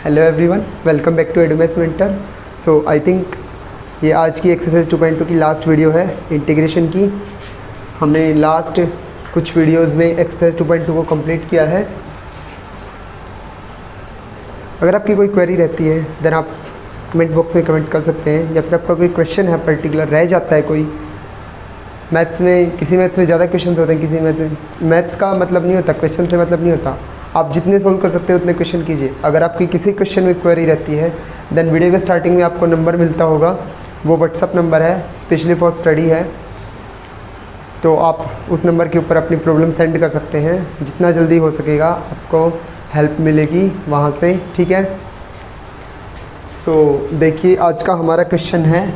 Hello everyone, welcome back to Edumaths Mentor. So I think ये आज की exercise 2.2 की लास्ट वीडियो है इंटीग्रेशन की। हमने लास्ट कुछ वीडियोस में एक्सरसाइज 2.2 को कंप्लीट किया है। अगर आपकी कोई क्वेरी रहती है देन आप कमेंट बॉक्स में कमेंट कर सकते हैं, या फिर आपका कोई क्वेश्चन है पर्टिकुलर रह जाता है कोई मैथ्स में, किसी मैथ्स में ज़्यादा क्वेश्चन होते हैं, किसी मैथ्स का मतलब नहीं होता, क्वेश्चन से मतलब नहीं होता। आप जितने सोल्व कर सकते हो उतने क्वेश्चन कीजिए। अगर आपकी किसी क्वेश्चन में क्वेरी रहती है देन वीडियो के स्टार्टिंग में आपको नंबर मिलता होगा, वो व्हाट्सअप नंबर है, स्पेशली फॉर स्टडी है। तो आप उस नंबर के ऊपर अपनी प्रॉब्लम सेंड कर सकते हैं। जितना जल्दी हो सकेगा आपको हेल्प मिलेगी वहाँ से, ठीक है। सो देखिए आज का हमारा क्वेश्चन है।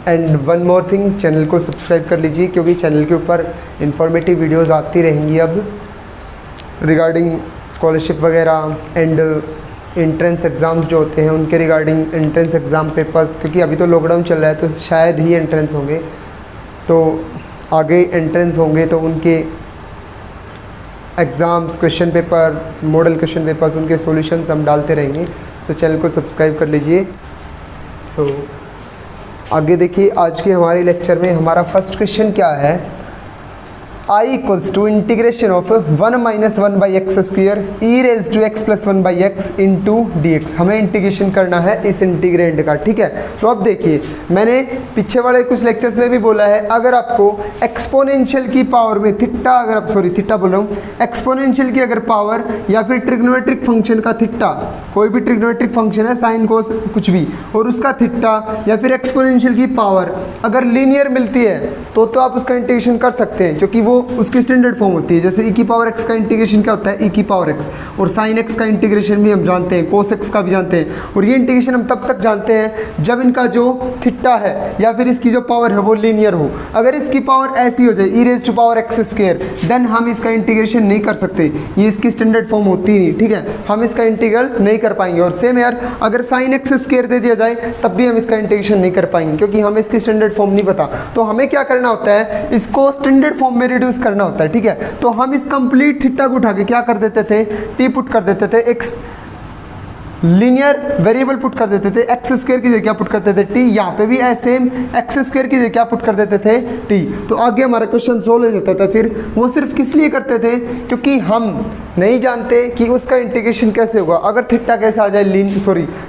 And one more thing, channel को सब्सक्राइब कर लीजिए क्योंकि चैनल के ऊपर इंफॉर्मेटिव वीडियोस आती रहेंगी अब रिगार्डिंग स्कॉलरशिप वगैरह एंड एंट्रेंस एग्ज़ाम्स जो होते हैं उनके रिगार्डिंग एंट्रेंस एग्ज़ाम पेपर्स, क्योंकि अभी तो लॉकडाउन चल रहा है तो शायद ही एंट्रेंस होंगे, तो आगे एंट्रेंस होंगे तो उनके exams, question paper, model question papers, उनके सॉल्यूशंस हम डालते रहेंगे। तो चैनल को सब्सक्राइब कर लीजिए। सो आगे देखिए आज के हमारे लेक्चर में हमारा फर्स्ट क्वेश्चन क्या है। I equals to integration of 1 - 1 by x square e raise to x plus 1 by x into d x. हमें इंटीग्रेशन करना है इस इंटीग्रेंड का, ठीक है। तो अब देखिए मैंने पीछे वाले कुछ लेक्चर्स में भी बोला है, अगर आपको एक्सपोनेंशियल की पावर में थीटा, अगर आप थीटा बोल रहा हूँ, एक्सपोनेंशियल की अगर पावर या फिर ट्रिग्नोमेट्रिक फंक्शन का थीटा, कोई भी ट्रिग्नोमेट्रिक फंक्शन है, साइन कोस कुछ भी, और उसका थीटा या फिर एक्सपोनेंशियल की पावर अगर लीनियर मिलती है तो आप उसका इंटीग्रेशन कर सकते हैं, क्योंकि वो उसकी स्टैंडर्ड फॉर्म होती है। जैसे e की पावर x का इंटीग्रेशन क्या होता है, e की पावर x, और sin x का इंटीग्रेशन भी हम जानते हैं, cos x का भी जानते हैं। और ये इंटीग्रेशन हम तब तक जानते हैं जब इनका जो थीटा है या फिर इसकी जो पावर है वो लीनियर हो। अगर इसकी पावर ऐसी हो जाए e raise to power x square, then हम इसका इंटीग्रेशन नहीं कर सकते, ये इसकी स्टैंडर्ड फॉर्म होती ही नहीं, ठीक है। हम इसका इंटीग्रल नहीं कर पाएंगे। और सेम यार अगर sin x स्क्वायर दे दिया जाए तब भी हम इसका इंटीग्रेशन नहीं कर पाएंगे, क्योंकि हमें इसकी स्टैंडर्ड फॉर्म नहीं पता। तो हमें क्या करना होता है, इसको स्टैंडर्ड फॉर्म में रिड्यूस करना होता है, ठीक है। तो हम इस कंप्लीट थीटा को उठा के क्या कर देते थे, टी पुट कर देते थे, एक लीनियर वेरिएबल पुट कर देते थे, एक्स स्क्वायर की जगह क्या पुट करते थे, टी। यहाँ पे भी सेम एक्स स्क्वायर की जगह क्या पुट कर देते थे, टी। तो आगे हमारा क्वेश्चन सोल्व हो जाता था। फिर वो सिर्फ किस लिए करते थे, क्योंकि हम नहीं जानते कि उसका इंटीग्रेशन कैसे होगा। अगर थीटा कैसे आ जाए,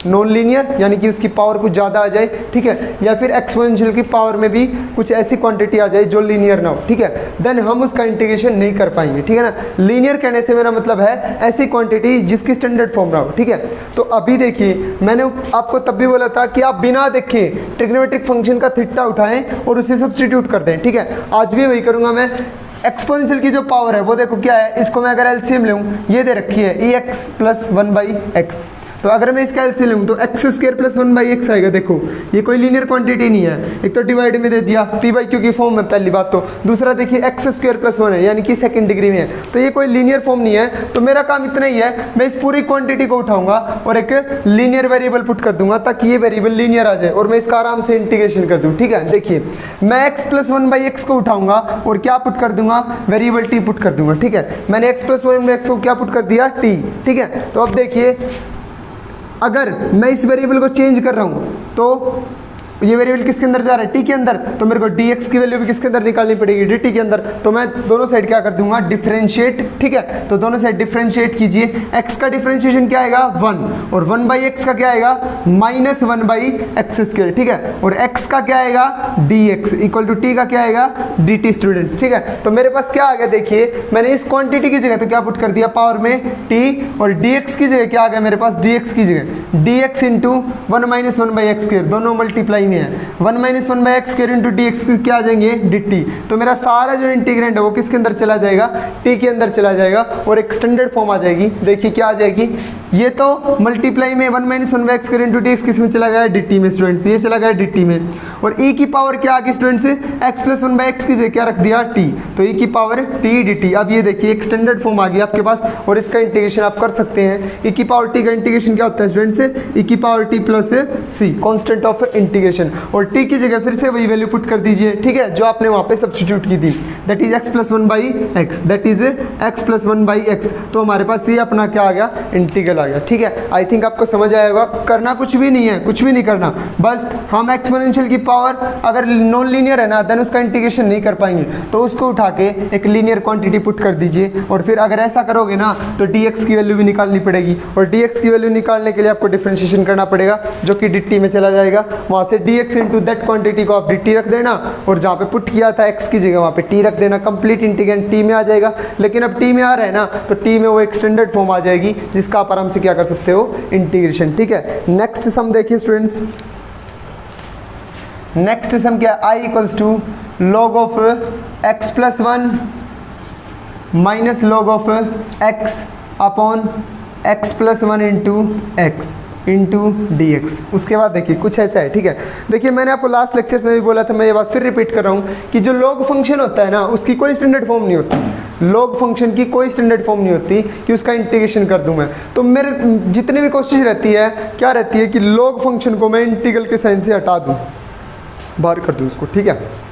नॉन लीनियर, यानी कि उसकी पावर कुछ ज़्यादा आ जाए, ठीक है, या फिर एक्सपोनेंशियल की पावर में भी कुछ ऐसी क्वांटिटी आ जाए जो लीनियर ना हो, ठीक है, देन हम उसका इंटीग्रेशन नहीं कर पाएंगे, ठीक है ना। लीनियर कहने से मेरा मतलब है ऐसी क्वांटिटी जिसकी स्टैंडर्ड फॉर्म ना हो, ठीक है। तो अभी देखिए मैंने आपको तब भी बोला था कि आप बिना देखे ट्रिग्नोमेट्रिक फंक्शन का थीटा उठाएं और उसे सब्स्टिट्यूट कर दें, ठीक है। आज भी वही करूंगा मैं। एक्सपोनेंशियल की जो पावर है वो देखो क्या है, इसको मैं अगर एलसीएम लूँ, ये दे रखी है ई एक्स प्लस 1 बाई एक्स। तो अगर मैं इसका एलसीएम लूँ तो x square plus 1 by x आएगा। देखो ये कोई लीनियर क्वांटिटी नहीं है, एक तो डिवाइड में दे दिया, पी बाई क्यू की फॉर्म में, पहली बात तो। दूसरा देखिए एक्स स्क्वायर प्लस 1 है, यानी कि सेकंड डिग्री में है, तो ये कोई लीनियर फॉर्म नहीं है। तो मेरा काम इतना ही है, मैं इस पूरी क्वांटिटी को उठाऊंगा और एक लीनियर वेरिएबल पुट कर दूंगा ताकि ये वेरिएबल लीनियर आ जाए और मैं इसका आराम से इंटीग्रेशन कर दूँ, ठीक है। देखिए मैं एक्स प्लस 1 बाई एक्स को उठाऊंगा और क्या पुट कर दूंगा, वेरिएबल टी पुट कर दूंगा, ठीक है। मैंने एक्स प्लस 1 बाई एक्स को क्या पुट कर दिया, टी, ठीक है। तो अब देखिए अगर मैं इस वेरिएबल को चेंज कर रहा हूँ तो ये वेरिएबल किसके अंदर जा रहा है, टी के अंदर, तो मेरे को dx की वैल्यू भी किसके अंदर निकालनी पड़ेगी, dt के अंदर। तो मैं दोनों साइड क्या कर दूंगा, डिफरेंशिएट, ठीक है। तो दोनों साइड डिफरेंशिएट कीजिए। x का डिफरेंशिएशन क्या आएगा, 1, और 1 बाई एक्स का क्या आएगा, -1 बाई एक्स स्क्वायर, ठीक है। और x का क्या आएगा, dx इक्वल टू t का क्या आएगा, dt स्टूडेंट्स, ठीक है। तो मेरे पास क्या आ गया, देखिए मैंने इस क्वांटिटी की जगह तो क्या पुट कर दिया, पावर में t, और dx की जगह क्या आ गया मेरे पास, dx की जगह dx into 1 - 1 by x square, दोनों मल्टीप्लाई में है। 1 - 1 by x square into d x क्या आ जाएंगे, dt। तो मेरा सारा जो इंटीग्रेंड है वो किसके अंदर चला जाएगा, t के अंदर चला जाएगा, और एक स्टैंडर्ड फॉर्म आ जाएगी। देखिए क्या आ जाएगी, ये तो मल्टीप्लाई में 1 - 1 by x square into d x किस में चला गया, dt में स्टूडेंट्स, ये चला गया dt में। और e की पावर क्या आ गई students, x plus 1 by x की जगह क्या रख दिया, t, तो e की पावर t dt। अब ये देखिए एक स्टैंडर्ड फॉर्म आ गई आपके पास, और इसका इंटीग्रेशन आप कर सकते हैं। e की पावर t का इंटीग्रेशन क्या होता है स्टूडेंट्स, e की power t plus c, constant of integration, और t की जगह फिर से वही वैल्यू पुट कर दीजिए, ठीक है, जो आपने वहाँ पे सब्स्टिट्यूट की थी, that is x plus 1 by x, that is x plus 1 by x. तो हमारे पास ये अपना क्या आ गया, इंटीग्रल चला गया। ठीक है, आई थिंक आपको समझ आएगा। करना कुछ भी नहीं है, कुछ भी नहीं करना, बस हम एक्सपोनेंशियल की पावर अगर नॉन लीनियर है ना देन उसका इंटीग्रेशन नहीं कर पाएंगे, तो उसको उठा के एक लीनियर क्वांटिटी पुट कर दीजिए, और फिर अगर ऐसा करोगे ना तो dx की वैल्यू भी निकालनी पड़ेगी, और dx की वैल्यू निकालने के लिए आपको डिफरेंशिएशन करना पड़ेगा जो कि dt में चला जाएगा। वहाँ से dx इंटू दैट क्वांटिटी को आप dt रख देना, और जहाँ पे पुट किया था x की जगह वहाँ पे t रख देना, कंप्लीट इंटीग्रेंड t में आ जाएगा। लेकिन अब t में आ रहा है ना तो t में वो एक्सटेंडेड फॉर्म आ जाएगी जिसका आप आराम से क्या कर सकते हो, इंटीग्रेशन। ठीक है, नेक्स्ट सम देखिए स्टूडेंट्स, नेक्स्ट सम क्या है, i equals to log of x plus 1 minus log of x upon x plus 1 into x into d x. उसके बाद देखिए कुछ ऐसा है। ठीक है, देखिए मैंने आपको लास्ट लेक्चर्स में भी बोला था, मैं ये बात फिर रिपीट कर रहा हूँ कि जो log फंक्शन होता है ना उसकी कोई स्टैंडर्ड फॉर्म नहीं होती, log फंक्शन की कोई स्टैंडर्ड फॉर्म नहीं होती कि उसका इंटीग्रेशन कर दूं मैं। तो मेरे जितनी भी कोशिश रहती है क्या रहती है कि log फंक्शन को मैं इंटीग्रल के साइन से हटा दूँ, बाहर कर दूँ उसको। ठीक है,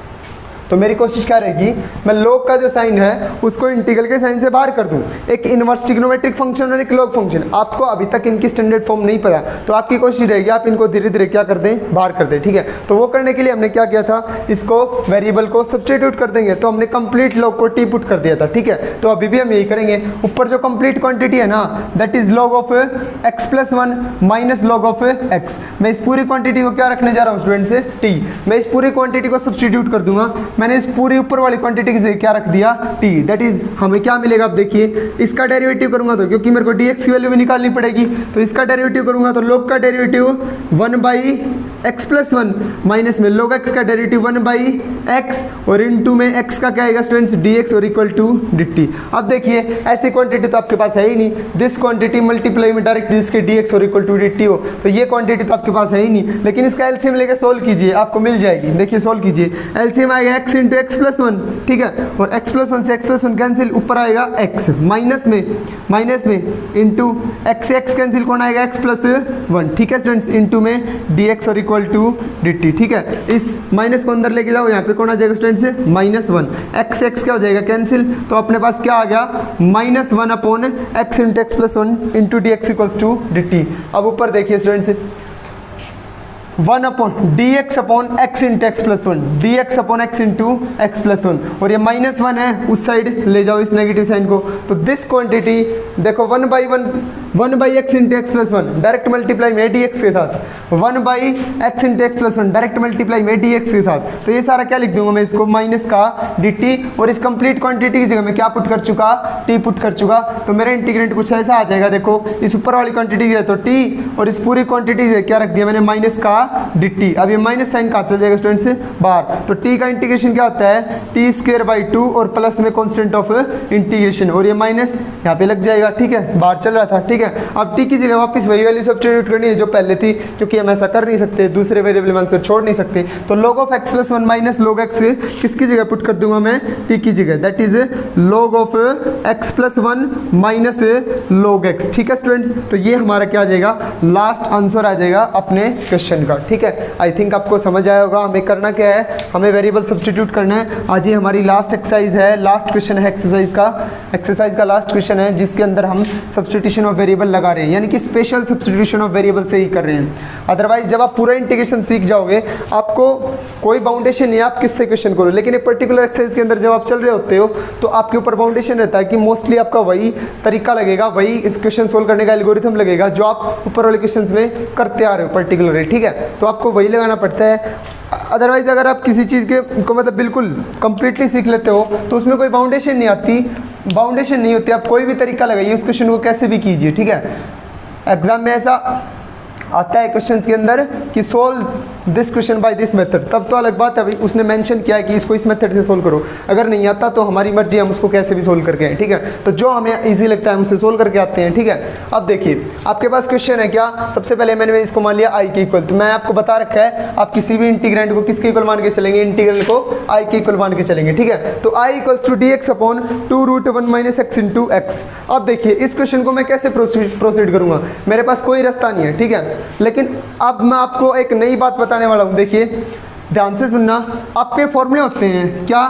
तो मेरी कोशिश क्या रहेगी, मैं log का जो साइन है उसको इंटीग्रल के साइन से बाहर कर दूं। एक इनवर्स ट्रिग्नोमेट्रिक फंक्शन और एक log फंक्शन, आपको अभी तक इनकी स्टैंडर्ड फॉर्म नहीं पता, तो आपकी कोशिश रहेगी आप इनको धीरे धीरे क्या कर दें, बाहर कर दें। ठीक है, तो वो करने के लिए हमने क्या किया था, इसको वेरिएबल को सब्स्टिट्यूट कर देंगे, तो हमने कंप्लीट log को t पुट कर दिया था। ठीक है, तो अभी भी हम यही करेंगे। ऊपर जो कंप्लीट क्वांटिटी है ना that is log of x plus 1 minus log of x, मैं इस पूरी क्वांटिटी को क्या रखने जा रहा हूँ स्टूडेंट्स, t। मैं इस पूरी क्वांटिटी को सब्स्टिट्यूट कर दूंगा, मैंने इस पूरी ऊपर वाली क्वांटिटी की क्या रख दिया, t। दैट इज हमें क्या मिलेगा, आप देखिए इसका डेरिवेटिव करूंगा तो क्योंकि मेरे को dx की वैल्यू भी निकालनी पड़ेगी, तो इसका डेरिवेटिव करूंगा तो log का derivative 1 by x plus 1 minus में log x का डेरिवेटिव 1 बाई x, और इनटू में x का क्या आएगा स्टूडेंट्स, dx और इक्वल टू dt। अब देखिए ऐसी क्वांटिटी तो आपके पास है ही नहीं, दिस क्वांटिटी मल्टीप्लाई में डायरेक्ट जिसके dx और इक्वल टू dt हो, तो ये क्वांटिटी तो आपके पास है ही नहीं। लेकिन इसका एलसीएम लेके सोल्व कीजिए, आपको मिल जाएगी। देखिए सोल्व कीजिए, एलसीएम आएगा x इंटू एक्स प्लस 1। ठीक है, और x प्लस 1 से x प्लस 1 कैंसिल, ऊपर आएगा x माइनस में इंटू x से x कैंसिल, कौन आएगा x प्लस 1। ठीक है स्टूडेंट्स, इंटू में dx और इक्वल टू dt। ठीक है, इस माइनस को अंदर लेके जाओ, यहाँ पे कौन आ जाएगा स्टूडेंट्स, -1। x से x क्या हो जाएगा कैंसिल, तो अपने पास क्या आ गया, -1 upon x into x plus 1 into d x equals to dt। अब ऊपर देखिए students 1 upon dx upon x into x plus 1, dx upon x into x plus 1, और ये -1 है उस साइड ले जाओ इस नेगेटिव साइन को, तो दिस क्वांटिटी देखो 1 by x into x plus 1 direct multiply में dx के साथ, 1 by x into x plus 1 direct multiply में dx के साथ, तो ये सारा क्या लिख दूंगा मैं इसको, माइनस का dt, और इस कंप्लीट क्वांटिटी की जगह मैं क्या पुट कर चुका, t पुट कर चुका, तो मेरा इंटीग्रेंट कुछ ऐसा आ जाएगा। देखो इस ऊपर वाली क्वांटिटी है तो t, और इस पूरी क्वांटिटी से क्या रख दिया मैंने, माइनस का dt। अब ये माइनस साइन कहाँ चल जाएगा स्टूडेंट से, बाहर, तो t का इंटीग्रेशन क्या होता है, t स्क्वायर बाई 2 और प्लस में कांस्टेंट ऑफ इंटीग्रेशन, और ये माइनस यहाँ पे लग जाएगा। ठीक है, बाहर चल रहा था। ठीक है, अब t की जगह वापस वही वैल्यू सब्स्टिट्यूट करनी है जो पहले थी, क्योंकि हम ऐसा कर नहीं सकते, दूसरे वेरिएबल में आंसर छोड़ नहीं सकते, तो log of x plus 1 minus log x किसकी जगह पुट कर दूंगा मैं, t की जगह, that is log of x plus 1 minus log x। ठीक है स्टूडेंट्स, तो ये हमारा क्या आ जाएगा, लास्ट आंसर आ जाएगा अपने क्वेश्चन का। ठीक है, आई थिंक आपको समझ आया होगा। हमें करना क्या है, हमें वेरिएबल सब्स्टिट्यूट करना है। आज ये हमारी लास्ट एक्सरसाइज है, लास्ट क्वेश्चन है एक्सरसाइज का लास्ट क्वेश्चन है, जिसके अंदर हम सब्स्टिट्यूशन ऑफ वेरिएबल लगा रहे हैं, यानी कि स्पेशल सब्स्टिट्यूशन ऑफ वेरिएबल से ही कर रहे हैं। अदरवाइज जब आप पूरा इंटीग्रेशन सीख जाओगे आपको कोई बाउंडेशन नहीं है आप किससे क्वेश्चन करो, लेकिन एक पर्टिकुलर एक्सरसाइज के अंदर जब आप चल रहे होते हो तो आपके ऊपर बाउंडेशन रहता है कि मोस्टली आपका वही तरीका लगेगा, वही इस क्वेश्चन सोल्व करने का एल्गोरिथम लगेगा जो आप ऊपर वाले क्वेश्चन में करते आ रहे हो पर्टिकुलरली। ठीक है, तो आपको वही लगाना पड़ता है। अदरवाइज अगर आप किसी चीज़ के को मतलब बिल्कुल कंप्लीटली सीख लेते हो तो उसमें कोई बाउंडेशन नहीं होती, आप कोई भी तरीका लगाइए उस क्वेश्चन को कैसे भी कीजिए। ठीक है, एग्जाम में ऐसा आता है क्वेश्चंस के अंदर कि solve this question by this method, तब तो अलग बात है भाई, उसने मेंशन किया है कि इसको इस मेथड से सोल्व करो। अगर नहीं आता तो हमारी मर्जी, हम उसको कैसे भी सोल्व करके आए। ठीक है, तो जो हमें इजी लगता है हम उसे सोल्व करके आते हैं। ठीक है, अब देखिए आपके पास क्वेश्चन है क्या, सबसे पहले मैंने इसको मान लिया आई के इक्वल, तो मैंने आपको बता रखा है आप किसी भी इंटीग्रेंड को किसके इक्वल मान के चलेंगे, इंटीग्रल को आई के इक्वल मान के चलेंगे। ठीक है, तो I equals to d x upon 2√1 minus x into x. अब देखिए इस क्वेश्चन को मैं कैसे प्रोसीड करूंगा, मेरे पास कोई रास्ता नहीं है। ठीक है, लेकिन अब मैं आपको एक नई बात बताने वाला हूँ। देखिए ध्यान से सुनना, आपके फॉर्मूले होते हैं क्या,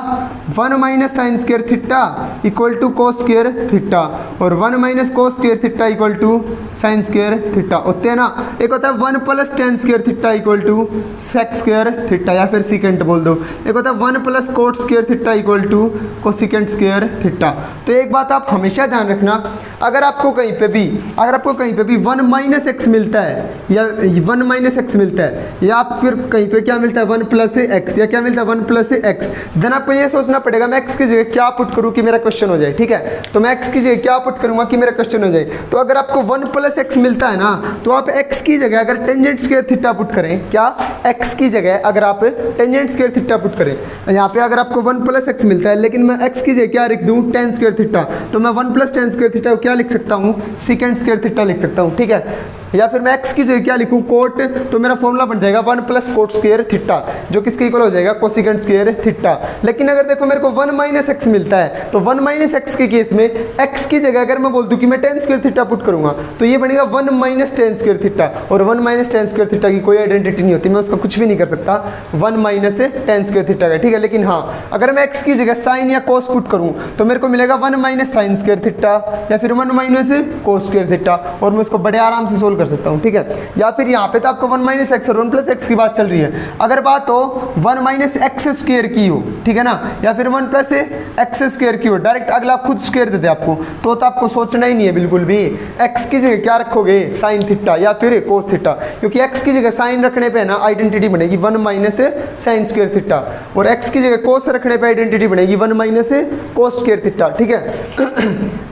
1 minus sine square theta equal to cos square theta और 1 minus cos square theta equal to sine square theta होते हैं ना। एक होता है 1 plus tan square theta equal to sec square theta या फिर सीकेंट बोल दो। एक होता है 1 plus cot square theta equal to cosecant square theta. तो एक बात आप हमेशा ध्यान रखना, अगर आपको कहीं पे भी 1 माइनस एक्स मिलता है या 1 माइनस एक्स मिलता है या फिर कहीं पे क्या मिलता है 1 प्लस एक्स या क्या मिलता है 1 प्लस एक्स, देन आपको ये सोचना पड़ेगा मैं एक्स की जगह क्या पुट करूं कि मेरा क्वेश्चन हो जाए। ठीक है, तो मैं एक्स की जगह क्या पुट करूंगा कि मेरा क्वेश्चन हो जाए। तो अगर आपको 1 प्लस एक्स मिलता है ना, तो आप एक्स की जगह अगर टेंजेंट स्क्वायर थीटा पुट करें, क्या एक्स की जगह अगर आप टेंजेंट स्क्वायर थीटा पुट करें, यहाँ पे अगर आपको 1 प्लस एक्स मिलता है लेकिन मैं एक्स की जगह क्या लिख दूँ टेन स्क्वायर थीटा, तो मैं 1 प्लस टेन स्क्वायर थीटा क्या लिख सकता हूँ, सेकेंड स्क्वायर थीटा लिख सकता हूँ। ठीक है, या फिर मैं एक्स की जगह क्या लिखूं कोट, तो मेरा फॉर्मूला बन जाएगा 1 प्लस कोट स्क्वायर थीटा जो किसके इक्वल हो जाएगा कोसिकेंट स्क्वायर थीटा। लेकिन अगर देखो मेरे को 1 माइनस एक्स मिलता है, तो 1 माइनस एक्स के केस में एक्स की जगह अगर मैं बोल दूं कि मैं टेन स्क्वायर थीटा पुट करूंगा, तो ये बनेगा 1 माइनस टेन स्क्वायर थीटा और 1 माइनस टेन स्क्वायर थीटा की कोई आइडेंटिटी नहीं होती, मैं उसका कुछ भी नहीं कर सकता 1 माइनस टेन स्क्वायर थीटा का। ठीक है, लेकिन हाँ अगर मैं एक्स की जगह साइन या कोस पुट करूँ तो मेरे को मिलेगा 1 माइनस साइन स्क्वायर थीटा या फिर 1 माइनस कोस स्क्वायर थीटा और मैं उसको बड़े आराम से सोल्व कर सकता हूँ। ठीक है, या फिर यहाँ पे तो आपको 1 माइनस एक्स और 1 प्लस एक्स की बात चल रही है, अगर बात हो 1 माइनस एक्स स्क्वायर की हो, ठीक है ना, या फिर 1 प्लस एक्स स्क्वायर की हो, डायरेक्ट अगला खुद स्क्वायर देते आपको, तो आपको सोचना ही नहीं है बिल्कुल भी। एक्स की जगह क्या रखोगे साइन थीटा या फिर कोस थीटा, क्योंकि एक्स की जगह साइन रखने पे ना आइडेंटिटी बनेगी 1 माइनस साइन स्क्वायर थीटा और एक्स की जगह कोस रखने पे आइडेंटिटी बनेगी 1 माइनस कोस स्क्वायर थीटा। ठीक है,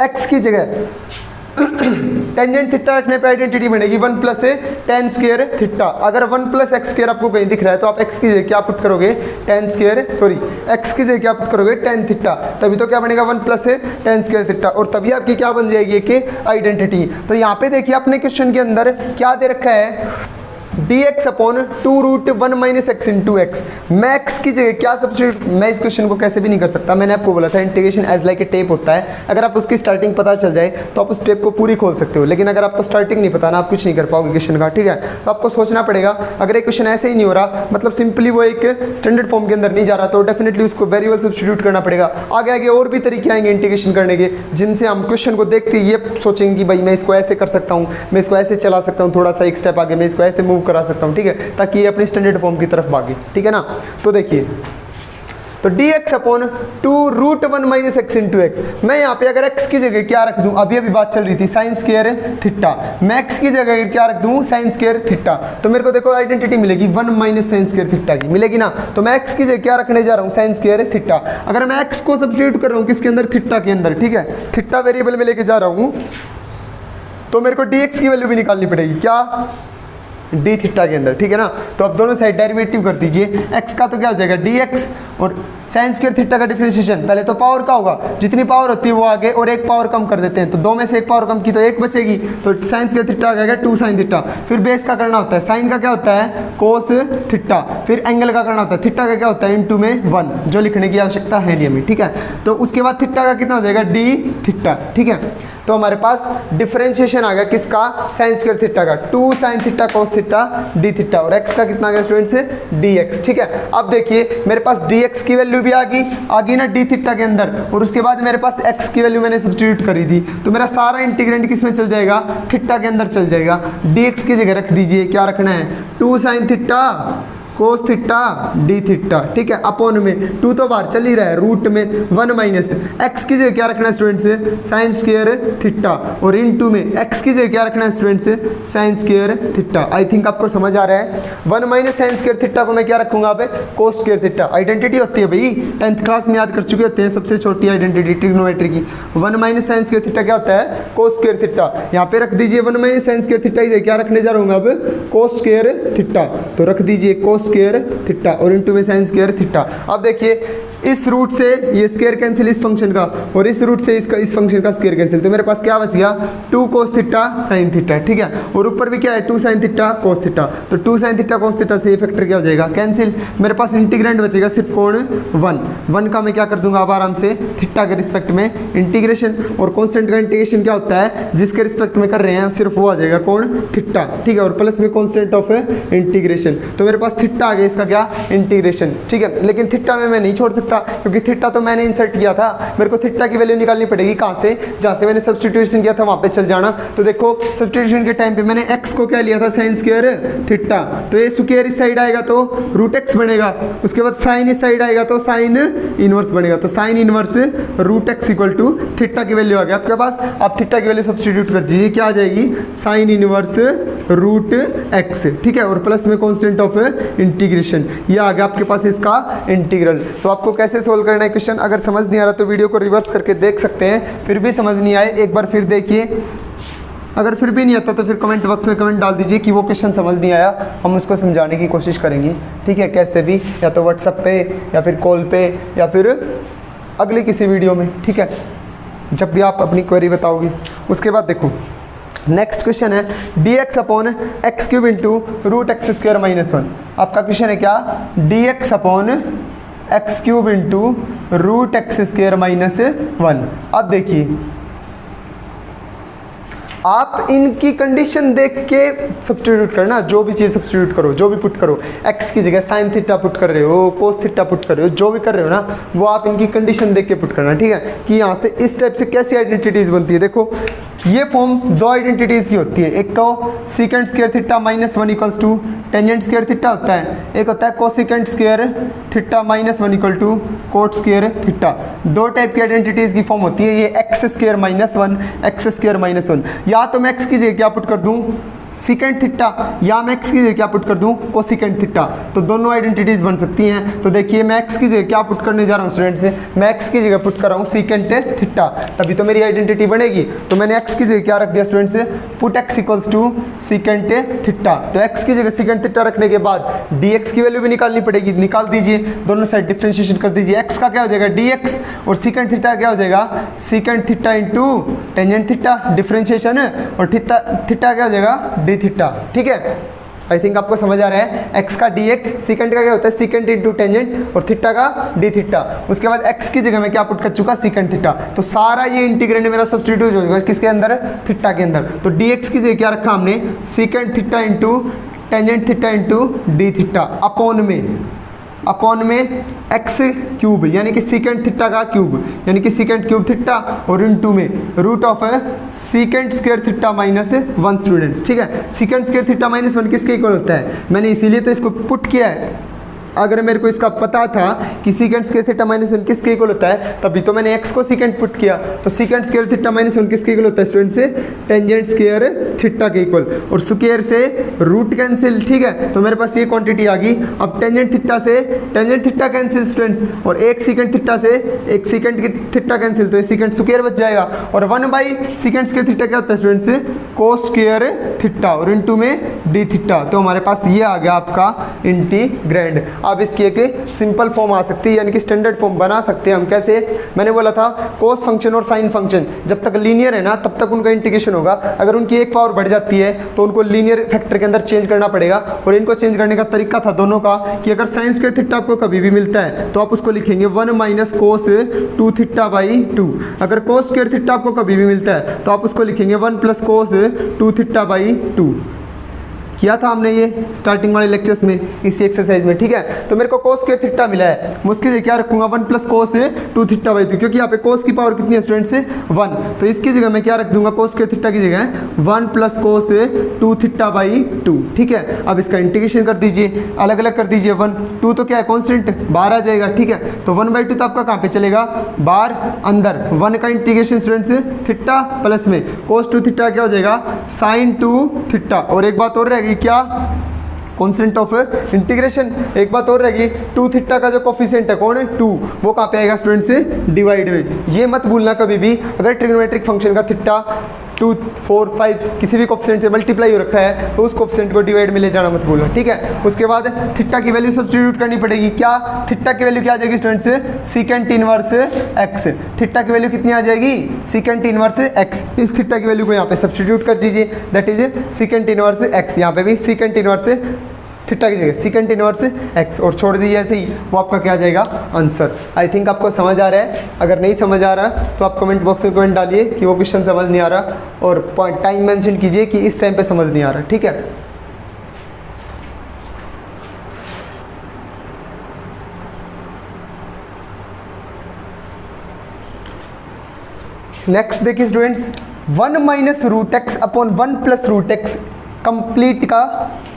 एक्स की जगह टेंजेंट थीटा रखने पे आइडेंटिटी बनेगी 1 प्लस टेन स्क्वायर थीटा। अगर 1 प्लस एक्स स्क्वायर आपको कहीं दिख रहा है तो आप एक्स की जगह क्या पुट करोगे एक्स की जगह क्या पुट करोगे टेन थीटा, तभी तो क्या बनेगा 1 प्लस टेन स्क्वायर थीटा और तभी आपकी क्या बन जाएगी कि आइडेंटिटी। तो यहाँ पे देखिए अपने क्वेश्चन के अंदर क्या दे रखा है dx upon 2 root 1 minus x into x. मैं एक्स की जगह क्या सब्स्टिट्यूट, मैं इस क्वेश्चन को कैसे भी नहीं कर सकता, मैंने आपको बोला था integration as like a tape होता है, अगर आप उसकी स्टार्टिंग पता चल जाए तो आप उस टेप को पूरी खोल सकते हो, लेकिन अगर आपको स्टार्टिंग नहीं पता ना आप कुछ नहीं कर पाओगे क्वेश्चन का। ठीक है, तो आपको सोचना पड़ेगा, अगर एक क्वेश्चन ऐसे ही नहीं हो रहा मतलब सिंपली वो एक स्टैंडर्ड फॉर्म के अंदर नहीं जा रहा, तो डेफिनेटली उसको वेरिएबल सब्स्टिट्यूट करना पड़ेगा। आगे आगे और भी तरीके आएंगे इंटीग्रेशन करने के, जिनसे हम क्वेश्चन को देखते ये सोचेंगे कि भाई मैं इसको ऐसे कर सकता हूँ, मैं इसको ऐसे चला सकता हूँ, थोड़ा सा एक स्टेप आगे मैं इसको ऐसे मूव करा सकता हूँ। ठीक है, ताकि ये अपनी स्टैंडर्ड फॉर्म की तरफ भागे। ठीक है ना, तो देखिए तो dx upon 2 root 1 minus x into x, मैं यहाँ पे अगर x की जगह क्या रख दूँ, अभी बात चल रही थी साइन स्क्वायर थीटा, मैं x की जगह क्या रख दूँ साइन स्क्वायर थीटा, तो मेरे को देखो आइडेंटिटी मिलेगी 1 माइनस साइन स्क्वायर थीटा की मिलेगी ना, तो मैं x की जगह क्या रखने जा रहा हूँ साइन स्क्वायर थीटा। अगर मैं x को सब्स्टिट्यूट कर रहा हूँ किसके अंदर थीटा के अंदर, ठीक है, थीटा वेरिएबल में लेके जा रहा हूँ, तो मेरे को dx की वैल्यू भी निकालनी पड़ेगी क्या डी थीटा के अंदर। ठीक है ना, तो अब दोनों साइड डेरिवेटिव कर दीजिए, x का तो क्या हो जाएगा dx और साइन स्क्वायर थीटा का डिफरेंशिएशन, पहले तो पावर का होगा, जितनी पावर होती है वो आगे और एक पावर कम कर देते हैं, तो 2 में से एक पावर कम की तो 1 बचेगी, तो साइन स्क्वायर थीटा आ जाएगा 2 साइन थीटा। फिर बेस का करना होता है, साइन का क्या होता है कोस थीटा, फिर एंगल का करना होता है, थीटा का क्या होता है इनटू में 1, जो लिखने की आवश्यकता है नहीं हमें। ठीक है, तो उसके बाद थीटा का कितना हो जाएगा डी थीटा। ठीक है, तो हमारे पास डिफरेंशिएशन आ गया किसका साइन स्क्वायर थीटा का, 2 sine theta cos theta D theta और x का कितना आ गया स्टूडेंट से dx। ठीक है, अब देखिए मेरे पास dx की वैल्यू भी आ गई ना डी थीटा के अंदर, और उसके बाद मेरे पास x की वैल्यू मैंने सब्स्टिट्यूट करी थी, तो मेरा सारा इंटीग्रेंड किस में चल जाएगा थीटा के अंदर चल जाएगा। dx की जगह रख दीजिए क्या रखना है 2 sine theta cos theta D theta. ठीक है, अपॉन में 2 तो बाहर चल ही रहा है, रूट में 1 माइनस एक्स की जगह क्या रखना है स्टूडेंट से साइन स्क्वायर थीटा और इनटू में एक्स की जगह क्या रखना है स्टूडेंट से sign square theta. I think आपको समझ आ रहा है। 1 माइनस साइन स्क्वायर थीटा को मैं क्या रखूंगा पे कोस स्क्वायर थीटा। आइडेंटिटी होती है भाई 10th क्लास में याद कर चुके होते हैं, सबसे छोटी आइडेंटिटी ट्रिग्नोमेट्री की। 1 माइनस साइन स्क्वायर थीटा क्या होता है कोस स्क्वायर थीटा। यहाँ पे रख दीजिए 1 माइनस साइन स्क्वायर थीटा क्या रखने जा रहा हूँ अब कोस स्क्वायर थीटा, तो रख दीजिए कोस स्क्वायर थीटा और इनटू में साइन स्क्वायर थीटा। अब देखिए इस रूट से ये स्क्वायर कैंसिल इस फंक्शन का, और इस रूट से इसका इस फंक्शन का स्क्वायर कैंसिल, तो मेरे पास क्या बच गया 2 cos थीटा sin थीटा, ठीक है। और ऊपर भी क्या है 2 sin थीटा cos थीटा, तो 2 sin थीटा cos थीटा से ये फैक्टर क्या हो जाएगा कैंसिल। मेरे पास इंटीग्रेंड बचेगा सिर्फ कौन 1 का मैं क्या कर दूंगा अब आराम से थीटा के रिस्पेक्ट में इंटीग्रेशन, और कॉन्स्टेंट का इंटीग्रेशन क्या होता है जिसके रिस्पेक्ट में कर रहे हैं सिर्फ वो आ जाएगा कौन थीटा, ठीक है। और प्लस में कॉन्स्टेंट ऑफ इंटीग्रेशन, तो मेरे पास थीटा आ गया इसका क्या इंटीग्रेशन, ठीक है। लेकिन थीटा में मैं नहीं छोड़ सकता क्योंकि थीटा तो मैंने इंसर्ट किया था, मेरे को थीटा की वैल्यू निकालनी पड़ेगी कहाँ से, जहाँ से मैंने सब्स्टिट्यूशन किया था वहाँ पे चल जाना। तो देखो सब्स्टिट्यूशन के टाइम पे मैंने x को क्या लिया था साइन स्क्वायर थीटा, तो ये स्क्वायर इस साइड आएगा तो रूट x बनेगा, उसके बाद साइन इस साइड आएगा तो साइन इनवर्स बनेगा, तो sine inverse root x equal to theta की वैल्यू आ गया आपके पास। आप थीटा की वैल्यू सब्स्टिट्यूट कर दीजिए, क्या आ जाएगी साइन इनवर्स रूट x, ठीक है। और प्लस में कॉन्स्टेंट ऑफ इंटीग्रेशन, ये आ गया आपके पास इसका इंटीग्रल। तो आपको कैसे सोल्व करना है क्वेश्चन, अगर समझ नहीं आ रहा तो वीडियो को रिवर्स करके देख सकते हैं, फिर भी समझ नहीं आए एक बार फिर देखिए, अगर फिर भी नहीं आता तो फिर कमेंट बॉक्स में कमेंट डाल दीजिए कि वो क्वेश्चन समझ नहीं आया, हम उसको समझाने की कोशिश करेंगे, ठीक है। कैसे भी, या तो व्हाट्सएप पे या फिर कॉल पे या फिर अगले किसी वीडियो में, ठीक है, जब भी आप अपनी क्वेरी बताओगे। उसके बाद देखो नेक्स्ट क्वेश्चन है dx upon x cube into root x square minus 1। आपका क्वेश्चन है क्या dx upon x cube into root x square minus 1। अब देखिए आप इनकी कंडीशन देख के सब्स्टिट्यूट करना, जो भी चीज़ सब्स्टिट्यूट करो, जो भी पुट करो, x की जगह साइन थीटा पुट कर रहे हो, कोस थीटा पुट कर रहे हो, जो भी कर रहे हो ना वो आप इनकी कंडीशन देख के पुट करना, ठीक है। कि यहाँ से इस टाइप से कैसी आइडेंटिटीज़ बनती है, देखो ये फॉर्म दो आइडेंटिटीज़ की होती है, एक तो secant square theta minus 1 equals to tangent square theta होता है, एक होता है cosecant square theta minus 1 equal to cot square theta. दो टाइप की आइडेंटिटीज़ की फॉर्म होती है, ये x square minus 1, x square minus 1। या तो मैं एक्स की जगह क्या पुट कर दूँ सीकेंट थीटा, या मैं एक्स की जगह क्या पुट कर दूं कोसिकेंट थीटा, तो दोनों आइडेंटिटीज बन सकती हैं। तो देखिए मैं एक्स की जगह क्या पुट करने जा रहा हूं स्टूडेंट से, मैं एक्स की जगह पुट कर रहा हूं सीकेंट थीटा, तभी तो मेरी आइडेंटिटी बनेगी। तो मैंने एक्स की जगह क्या रख दिया स्टूडेंट से, put x equals to secant theta. तो एक्स की जगह सीकेंट थीटा रखने के बाद dx की वैल्यू भी निकालनी पड़ेगी, निकाल दीजिए, दोनों साइड डिफ्रेंशिएशन कर दीजिए। एक्स का क्या हो जाएगा dx और सीकेंट थीटा क्या हो जाएगा secant theta into tangent theta, differentiation, और थीटा क्या हो जाएगा डी थीटा, ठीक है। आई थिंक आपको समझ आ रहा है। x का dx, सीकेंट का क्या होता है सीकेंट इंटू टेंजेंट, और थीटा का डी थीटा। उसके बाद x की जगह में क्या पुट कर चुका सीकेंट थीटा, तो सारा ये इंटीग्रेंड मेरा सब्स्टिट्यूट हो जाएगा किसके अंदर थीटा के अंदर। तो dx की जगह क्या रखा हमने secant theta into tangent theta into d theta upon में एक्स क्यूब यानी कि सीकेंट थीटा का क्यूब यानी कि सीकेंट क्यूब थीटा, और इनटू में root of secant square theta minus 1 students, ठीक है। सीकेंट स्क्वायर थीटा माइनस 1 किसके इक्वल होता है, मैंने इसीलिए तो इसको पुट किया है। अगर मेरे को इसका पता था कि सीकेंट स्क्वायर थीटा माइनस 1 किसके इक्वल होता है, तभी तो मैंने x को सीकेंट पुट किया। तो सीकेंट स्क्वायर थीटा माइनस 1 किसके इक्वल होता है स्टूडेंट से टेंजेंट स्क्वायर थीटा के इक्वल, और स्क्वायर से रूट कैंसिल, ठीक है। तो मेरे पास ये क्वांटिटी आ गई। अब टेंजेंट थीटा से टेंजेंट थीटा कैंसिल स्टूडेंट्स, और एक सीकेंट थीटा से एक सीकेंट थीटा कैंसिल, तो ये सीकेंट स्क्वायर बच जाएगा। और 1 बाई सीकेंट स्क्वायर थीटा क्या होता है स्टूडेंट्स कोस स्क्वायर थीटा, और इनटू में डी थीटा। तो हमारे पास ये आ गया आपका इंटीग्रैंड। अब इसकी एक सिंपल फॉर्म आ सकती है, यानी कि स्टैंडर्ड फॉर्म बना सकते हैं हम। कैसे, मैंने बोला था कोस फंक्शन और साइन फंक्शन जब तक लीनियर है ना तब तक उनका इंटीग्रेशन होगा। अगर उनकी एक पावर बढ़ जाती है तो उनको लीनियर फैक्टर के अंदर चेंज करना पड़ेगा। और इनको चेंज करने का तरीका था दोनों का कि अगर साइन स्क्वायर थीटा आपको कभी भी मिलता है तो आप उसको लिखेंगे 1 माइनस कोस 2 थीटा बाई 2। अगर कोस स्क्वायर थीटा आपको कभी भी मिलता है तो आप उसको लिखेंगे 1 प्लस कोस 2 थीटा बाई 2। किया था हमने ये स्टार्टिंग वाले लेक्चर्स में इसी एक्सरसाइज में, ठीक है। तो मेरे को कोस स्क्वायर थीटा मिला है, मैं उसकी जगह क्या रखूंगा 1 प्लस कोस 2 थीटा बाई 2, क्योंकि यहाँ पे कोस की पावर कितनी है स्टूडेंट से 1। तो इसकी जगह मैं क्या रख दूंगा कोस स्क्वायर थीटा की जगह 1 प्लस कोस 2 थीटा बाई 2, ठीक है। अब इसका इंटीग्रेशन कर दीजिए, अलग अलग कर दीजिए। 1 2 तो क्या है कॉन्स्टेंट, बाहर आ जाएगा, ठीक है। तो 1/2 तो आपका कहाँ पे चलेगा बाहर, अंदर 1 का इंटीग्रेशन स्टूडेंट्स थीटा प्लस में कोस 2 थीटा क्या हो जाएगा साइन 2 थीटा। और एक बात और रहेगी क्या कॉन्स्टेंट ऑफ इंटीग्रेशन, एक बात और रहेगी 2 थीटा का जो कोफिशिएंट है कौन है 2, वो कहाँ पे आएगा स्टूडेंट से डिवाइड में। ये मत भूलना कभी भी, अगर ट्रिग्नोमेट्रिक फंक्शन का थीटा 2, 4, 5 किसी भी कोफिशिएंट से मल्टीप्लाई हो रखा है तो उस कोफिशिएंट को डिवाइड में ले जाना मत भूलना, ठीक है। उसके बाद थीटा की वैल्यू सब्स्टिट्यूट करनी पड़ेगी। क्या थीटा की वैल्यू क्या आ जाएगी students, secant inverse x. Theta की वैल्यू कितनी आ जाएगी, सीकेंट इनवर्स एक्स। इस थीटा की वैल्यू को यहाँ पे सब्स्टिट्यूट कर दीजिए, that is secant inverse x. यहाँ पे भी सीकेंट इनवर्स थीटा की जगह सीकेंट इनवर्स एक्स और छोड़ दीजिए ऐसे ही, वो आपका क्या आ जाएगा, आंसर। आई थिंक आपको समझ आ रहा है। अगर नहीं समझ आ रहा तो आप कमेंट बॉक्स में कमेंट डालिए कि वो क्वेश्चन समझ नहीं आ रहा, और टाइम मेंशन कीजिए कि इस टाइम पे समझ नहीं आ रहा, ठीक है। नेक्स्ट देखिए students, 1 minus root x upon 1 plus root x complete का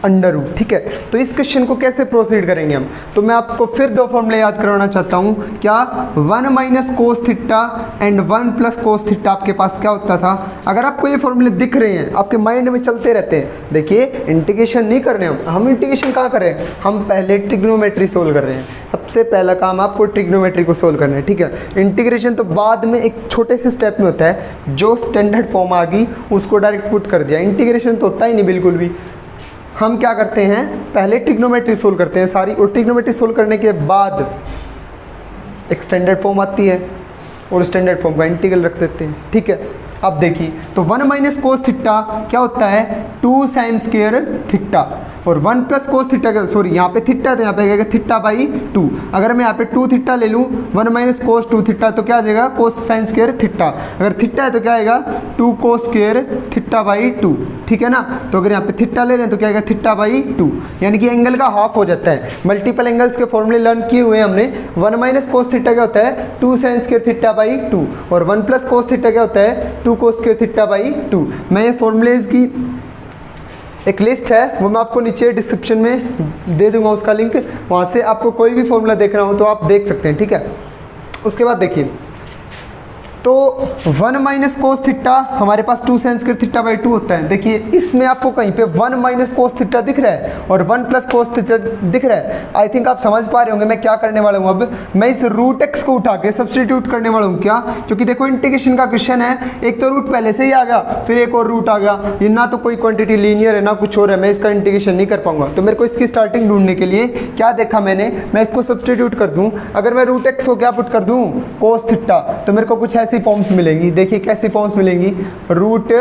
अंडर रूट, ठीक है। तो इस क्वेश्चन को कैसे प्रोसीड करेंगे हम, तो मैं आपको फिर दो फॉर्मूले याद करवाना चाहता हूँ। क्या 1 minus cos theta and 1 plus cos theta आपके पास क्या होता था। अगर आपको ये फॉर्मूले दिख रहे हैं, आपके माइंड में चलते रहते हैं, देखिए इंटीग्रेशन नहीं कर रहे हम इंटीग्रेशन कहाँ कर रहे हैं, हम पहले ट्रिग्नोमेट्री सोल्व कर रहे हैं। सबसे पहला काम आपको ट्रिग्नोमेट्री को सोल्व करना है, ठीक है। इंटीग्रेशन तो बाद में एक छोटे से स्टेप में होता है, जो स्टैंडर्ड फॉर्म आ गई उसको डायरेक्ट पुट कर दिया। इंटीग्रेशन तो होता ही नहीं बिल्कुल भी। हम क्या करते हैं, पहले ट्रिग्नोमेट्री सोल्व करते हैं सारी, और ट्रिग्नोमेट्री सोल्व करने के बाद एक स्टैंडर्ड फॉर्म आती है और स्टैंडर्ड फॉर्म का इंटीग्रल रख देते हैं, ठीक है। अब देखिए, तो 1 माइनस कोस थीटा क्या होता है, 2 साइन स्क्वायर थीटा, और 1 प्लस कोस थीटा का, सॉरी यहाँ पे थीटा तो यहाँ पे क्या थीटा बाई 2। अगर मैं यहाँ पे 2 थीटा ले लूँ, 1 माइनस कोस 2 थीटा तो क्या आ जाएगा, कोस साइन स्क्वायर थीटा। अगर थीटा है तो क्या आएगा, 2 कोस स्क्वायर थीटा बाई 2, ठीक है ना। तो अगर यहाँ पे थीटा ले रहे हैं तो क्या आएगा, थीटा बाई 2, यानी कि एंगल का हाफ हो जाता है। मल्टीपल एंगल्स के फॉर्मूले लर्न किए हुए हैं हमने। 1 माइनस कोस थीटा क्या होता है, 2 साइन स्क्वायर थीटा बाई 2, और 1 प्लस कोस थीटा क्या होता है, 2 कोस स्क्वायर थीटा बाई 2। मैं ये फॉर्मूलेज की एक लिस्ट है, वो मैं आपको नीचे डिस्क्रिप्शन में दे दूंगा उसका लिंक, वहाँ से आपको कोई भी फॉर्मूला देखना हो तो आप देख सकते हैं, ठीक है। उसके बाद देखिए, तो 1 माइनस कोस थीटा हमारे पास 2 साइन स्क्वायर थीटा बाई 2 होता है। देखिए इसमें आपको कहीं पे 1 माइनस कोस थीटा दिख रहा है और 1 प्लस कोस थीटा दिख रहा है। आई थिंक आप समझ पा रहे होंगे मैं क्या करने वाला हूँ। अब मैं इस रूट एक्स को उठा के सब्स्टिट्यूट करने वाला हूँ। क्या, क्योंकि देखो इंटीग्रेशन का क्वेश्चन है, एक तो रूट पहले से ही आ गया, फिर एक और रूट आ गया, ये ना तो कोई क्वांटिटी लीनियर है ना कुछ और है, मैं इसका इंटीग्रेशन नहीं कर पाऊंगा। तो मेरे को इसकी स्टार्टिंग ढूंढने के लिए क्या देखा मैंने, मैं इसको सब्स्टिट्यूट कर दूँ। अगर मैं रूट एक्स को क्या पुट कर दूँ, कोस थीटा, तो मेरे को कुछ ऐसी फॉर्म्स मिलेंगी। देखिए कैसी फॉर्म्स मिलेंगी, root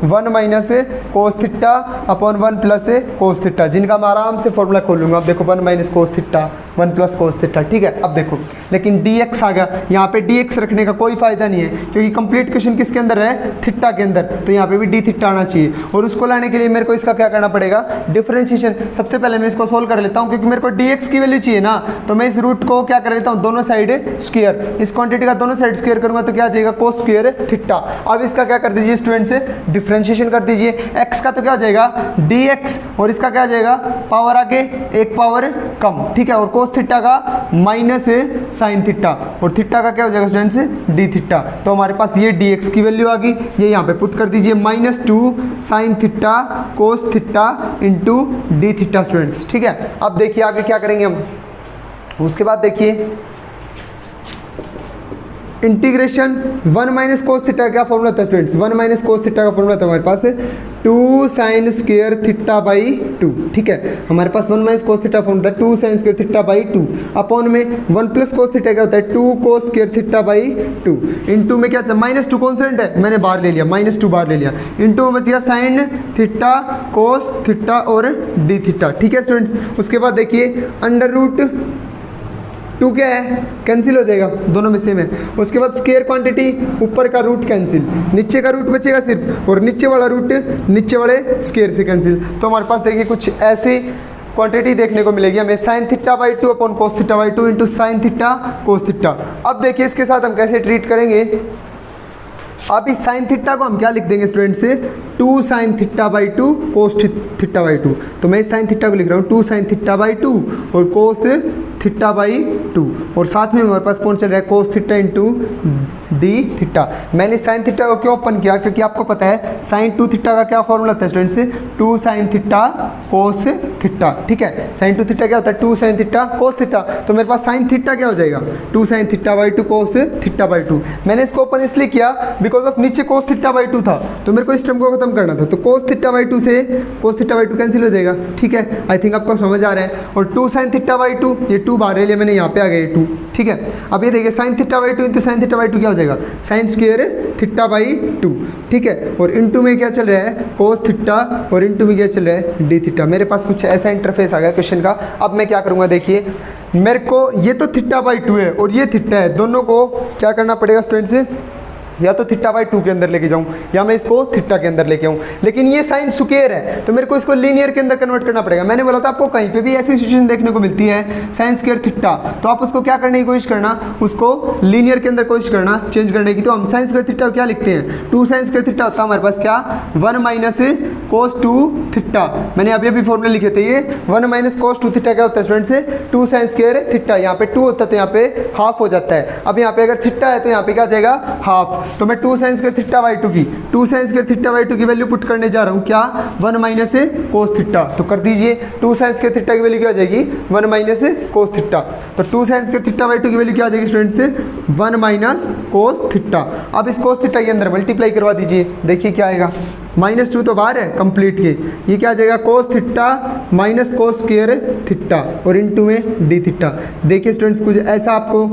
1 minus cos theta upon 1 plus cos theta, जिनका मैं आराम से फॉर्मूला खोल लूंगा। अब देखो 1 minus cos theta 1 plus cos theta, ठीक है। अब देखो लेकिन dx आ गया, यहाँ पे dx रखने का कोई फायदा नहीं है, क्योंकि कंप्लीट क्वेश्चन किसके अंदर है, थीटा के अंदर, तो यहाँ पे भी डी थीटा आना चाहिए। और उसको लाने के लिए मेरे को इसका क्या करना पड़ेगा, डिफरेंशिएशन। सबसे पहले मैं इसको सोल्व कर लेता हूँ, क्योंकि मेरे को dx की वैल्यू चाहिए ना, तो मैं इस रूट को क्या कर लेता हूँ, दोनों साइड स्क्वायर, इस क्वांटिटी का दोनों साइड स्क्वायर करूंगा तो क्या आ जाएगा, कोस स्क्वायर थीटा। अब इसका क्या कर दीजिए स्टूडेंट से, डिफरेंशिएशन कर दीजिए। x का तो क्या आ जाएगा dx, और इसका क्या आ जाएगा, पावर आगे एक पावर कम, ठीक है। और कोस थीटा का माइनस साइन थीटा, और थीटा का क्या हो जाएगा स्टूडेंट्स, डी थीटा। तो हमारे पास ये dx की वैल्यू आ गई, ये यहाँ पे पुट कर दीजिए, -2 sine theta cos theta into d theta students, ठीक है। अब देखिए आगे क्या करेंगे हम। उसके बाद देखिए इंटीग्रेशन 1 माइनस कोस थीटा क्या फॉर्मूला था स्टूडेंट्स, 1 माइनस कोस थीटा का फॉर्मूला था हमारे पास 2 साइन स्क्वायर थीटा बाई 2, ठीक है। हमारे पास 1 माइनस कोस थीटा फॉर्मूला था 2 sign square theta by 2, upon में 1 प्लस कोस थीटा क्या होता है, 2 कोस स्क्वायर थीटा बाई 2, इंटू में क्या -2 कॉन्स्टेंट है, मैंने बाहर ले लिया, -2 बाहर ले लिया, इंटू में बच गया साइन थीटा कोस थीटा और डी थीटा, ठीक है स्टूडेंट्स। उसके बाद देखिए अंडर रूट 2 क्या है, कैंसिल हो जाएगा, दोनों में सेम है। उसके बाद स्क्वायर क्वांटिटी, ऊपर का रूट कैंसिल, नीचे का रूट बचेगा सिर्फ, और नीचे वाला रूट नीचे वाले स्क्वायर से कैंसिल। तो हमारे पास देखिए कुछ ऐसी क्वांटिटी देखने को मिलेगी हमें, sine theta by 2 upon cos theta by 2 into sine theta cos theta. अब देखिए इसके साथ हम कैसे ट्रीट करेंगे। अब इस साइन थीटा को हम क्या लिख देंगे स्टूडेंट से, 2 sine theta by 2 cos theta by 2। तो मैं इस साइन थीटा को लिख रहा हूँ 2 साइन थीटा बाई 2 और कोस थीटा बाई 2, और साथ में हमारे पास कौन चल रहा है, cos theta into d theta. मैंने साइन थीटा को क्यों ओपन किया, क्योंकि आपको पता है साइन 2 थीटा का क्या फॉर्मूला था स्टूडेंट से, 2 साइन थीटा कोस थीटा, ठीक है। साइन 2 थीटा क्या होता है, 2 साइन थीटा कोस थीटा, तो मेरे पास साइन थीटा क्या हो जाएगा, 2 sine theta by 2 cos theta by 2। मैंने इसको ओपन इसलिए किया बिकॉज ऑफ नीचे कोस थीटा बाई 2 था, तो मेरे को इस टर्म को खत्म करना था, तो कोस थीटा बाई 2 से कोस थीटा बाई 2 कैंसिल हो जाएगा, ठीक है। आई थिंक आपको समझ आ रहा है। और 2 साइन थीटा बाई 2, ये 2 बाहर ले लिया मैंने, यहाँ पे आ गया 2, ठीक है। अब ये देखिए sine theta by 2 into sine theta by 2 क्या हो जाएगा, साइन स्क्वायर थीटा बाई 2, ठीक है। और इनटू में क्या चल रहा है, कोस थीटा, और इनटू में क्या चल रहा है, डी थीटा। मेरे पास कुछ ऐसा इंटरफेस आ गया क्वेश्चन का। अब मैं क्या करूँगा, देखिए मेरे को ये तो थीटा बाई 2 है और ये थीटा है, दोनों को क्या करना पड़ेगा स्टूडेंट्स, या तो थीटा बाई 2 के अंदर लेके जाऊं या मैं इसको थीटा के अंदर लेके आऊं। लेकिन ये साइन स्क्वायर है तो मेरे को इसको लीनियर के अंदर कन्वर्ट करना पड़ेगा। मैंने बोला था आपको कहीं पे भी ऐसी सिचुएशन देखने को मिलती है साइन स्क्वायर थीटा, तो आप उसको क्या करने की कोशिश करना, उसको लीनियर के अंदर कोशिश करना चेंज करने की। तो हम साइन स्क्वायर थीटा क्या लिखते हैं, 2 साइन स्क्वायर थीटा होता है हमारे पास क्या, 1 माइनस कोस 2 थीटा। मैंने अभी अभी फॉर्मूला लिखे थे, ये 1 माइनस कोस 2 थीटा क्या होता है स्टूडेंट्स, 2 साइन स्क्वायर थीटा। यहाँ पे 2 होता है तो यहाँ पे हाफ हो जाता है। अब यहाँ पे अगर थीटा है तो यहाँ पे क्या आ जाएगा, हाफ। तो मैं 2 साइन स्क्वायर थीटा बाई 2 की 2 साइन स्क्वायर थीटा बाई 2 की वैल्यू पुट करने जा रहा हूँ, क्या 1 माइनस कोस थीटा। तो कर दीजिए 2 साइन स्क्वायर थीटा की वैल्यू क्या आ जाएगी, 1 माइनस कोस थीटा। तो 2 साइन स्क्वायर थीटा बाई 2 की वैल्यू क्या आ जाएगी स्टूडेंट्स, 1 माइनस कोस थीटा। अब इस कोस थीटा के अंदर मल्टीप्लाई करवा दीजिए, देखिए क्या आएगा, -2 तो बाहर है कंप्लीट के, ये क्या आ जाएगा, cos theta minus cos square theta और इनटू में डी थीटा। देखिए स्टूडेंट्स कुछ ऐसा आपको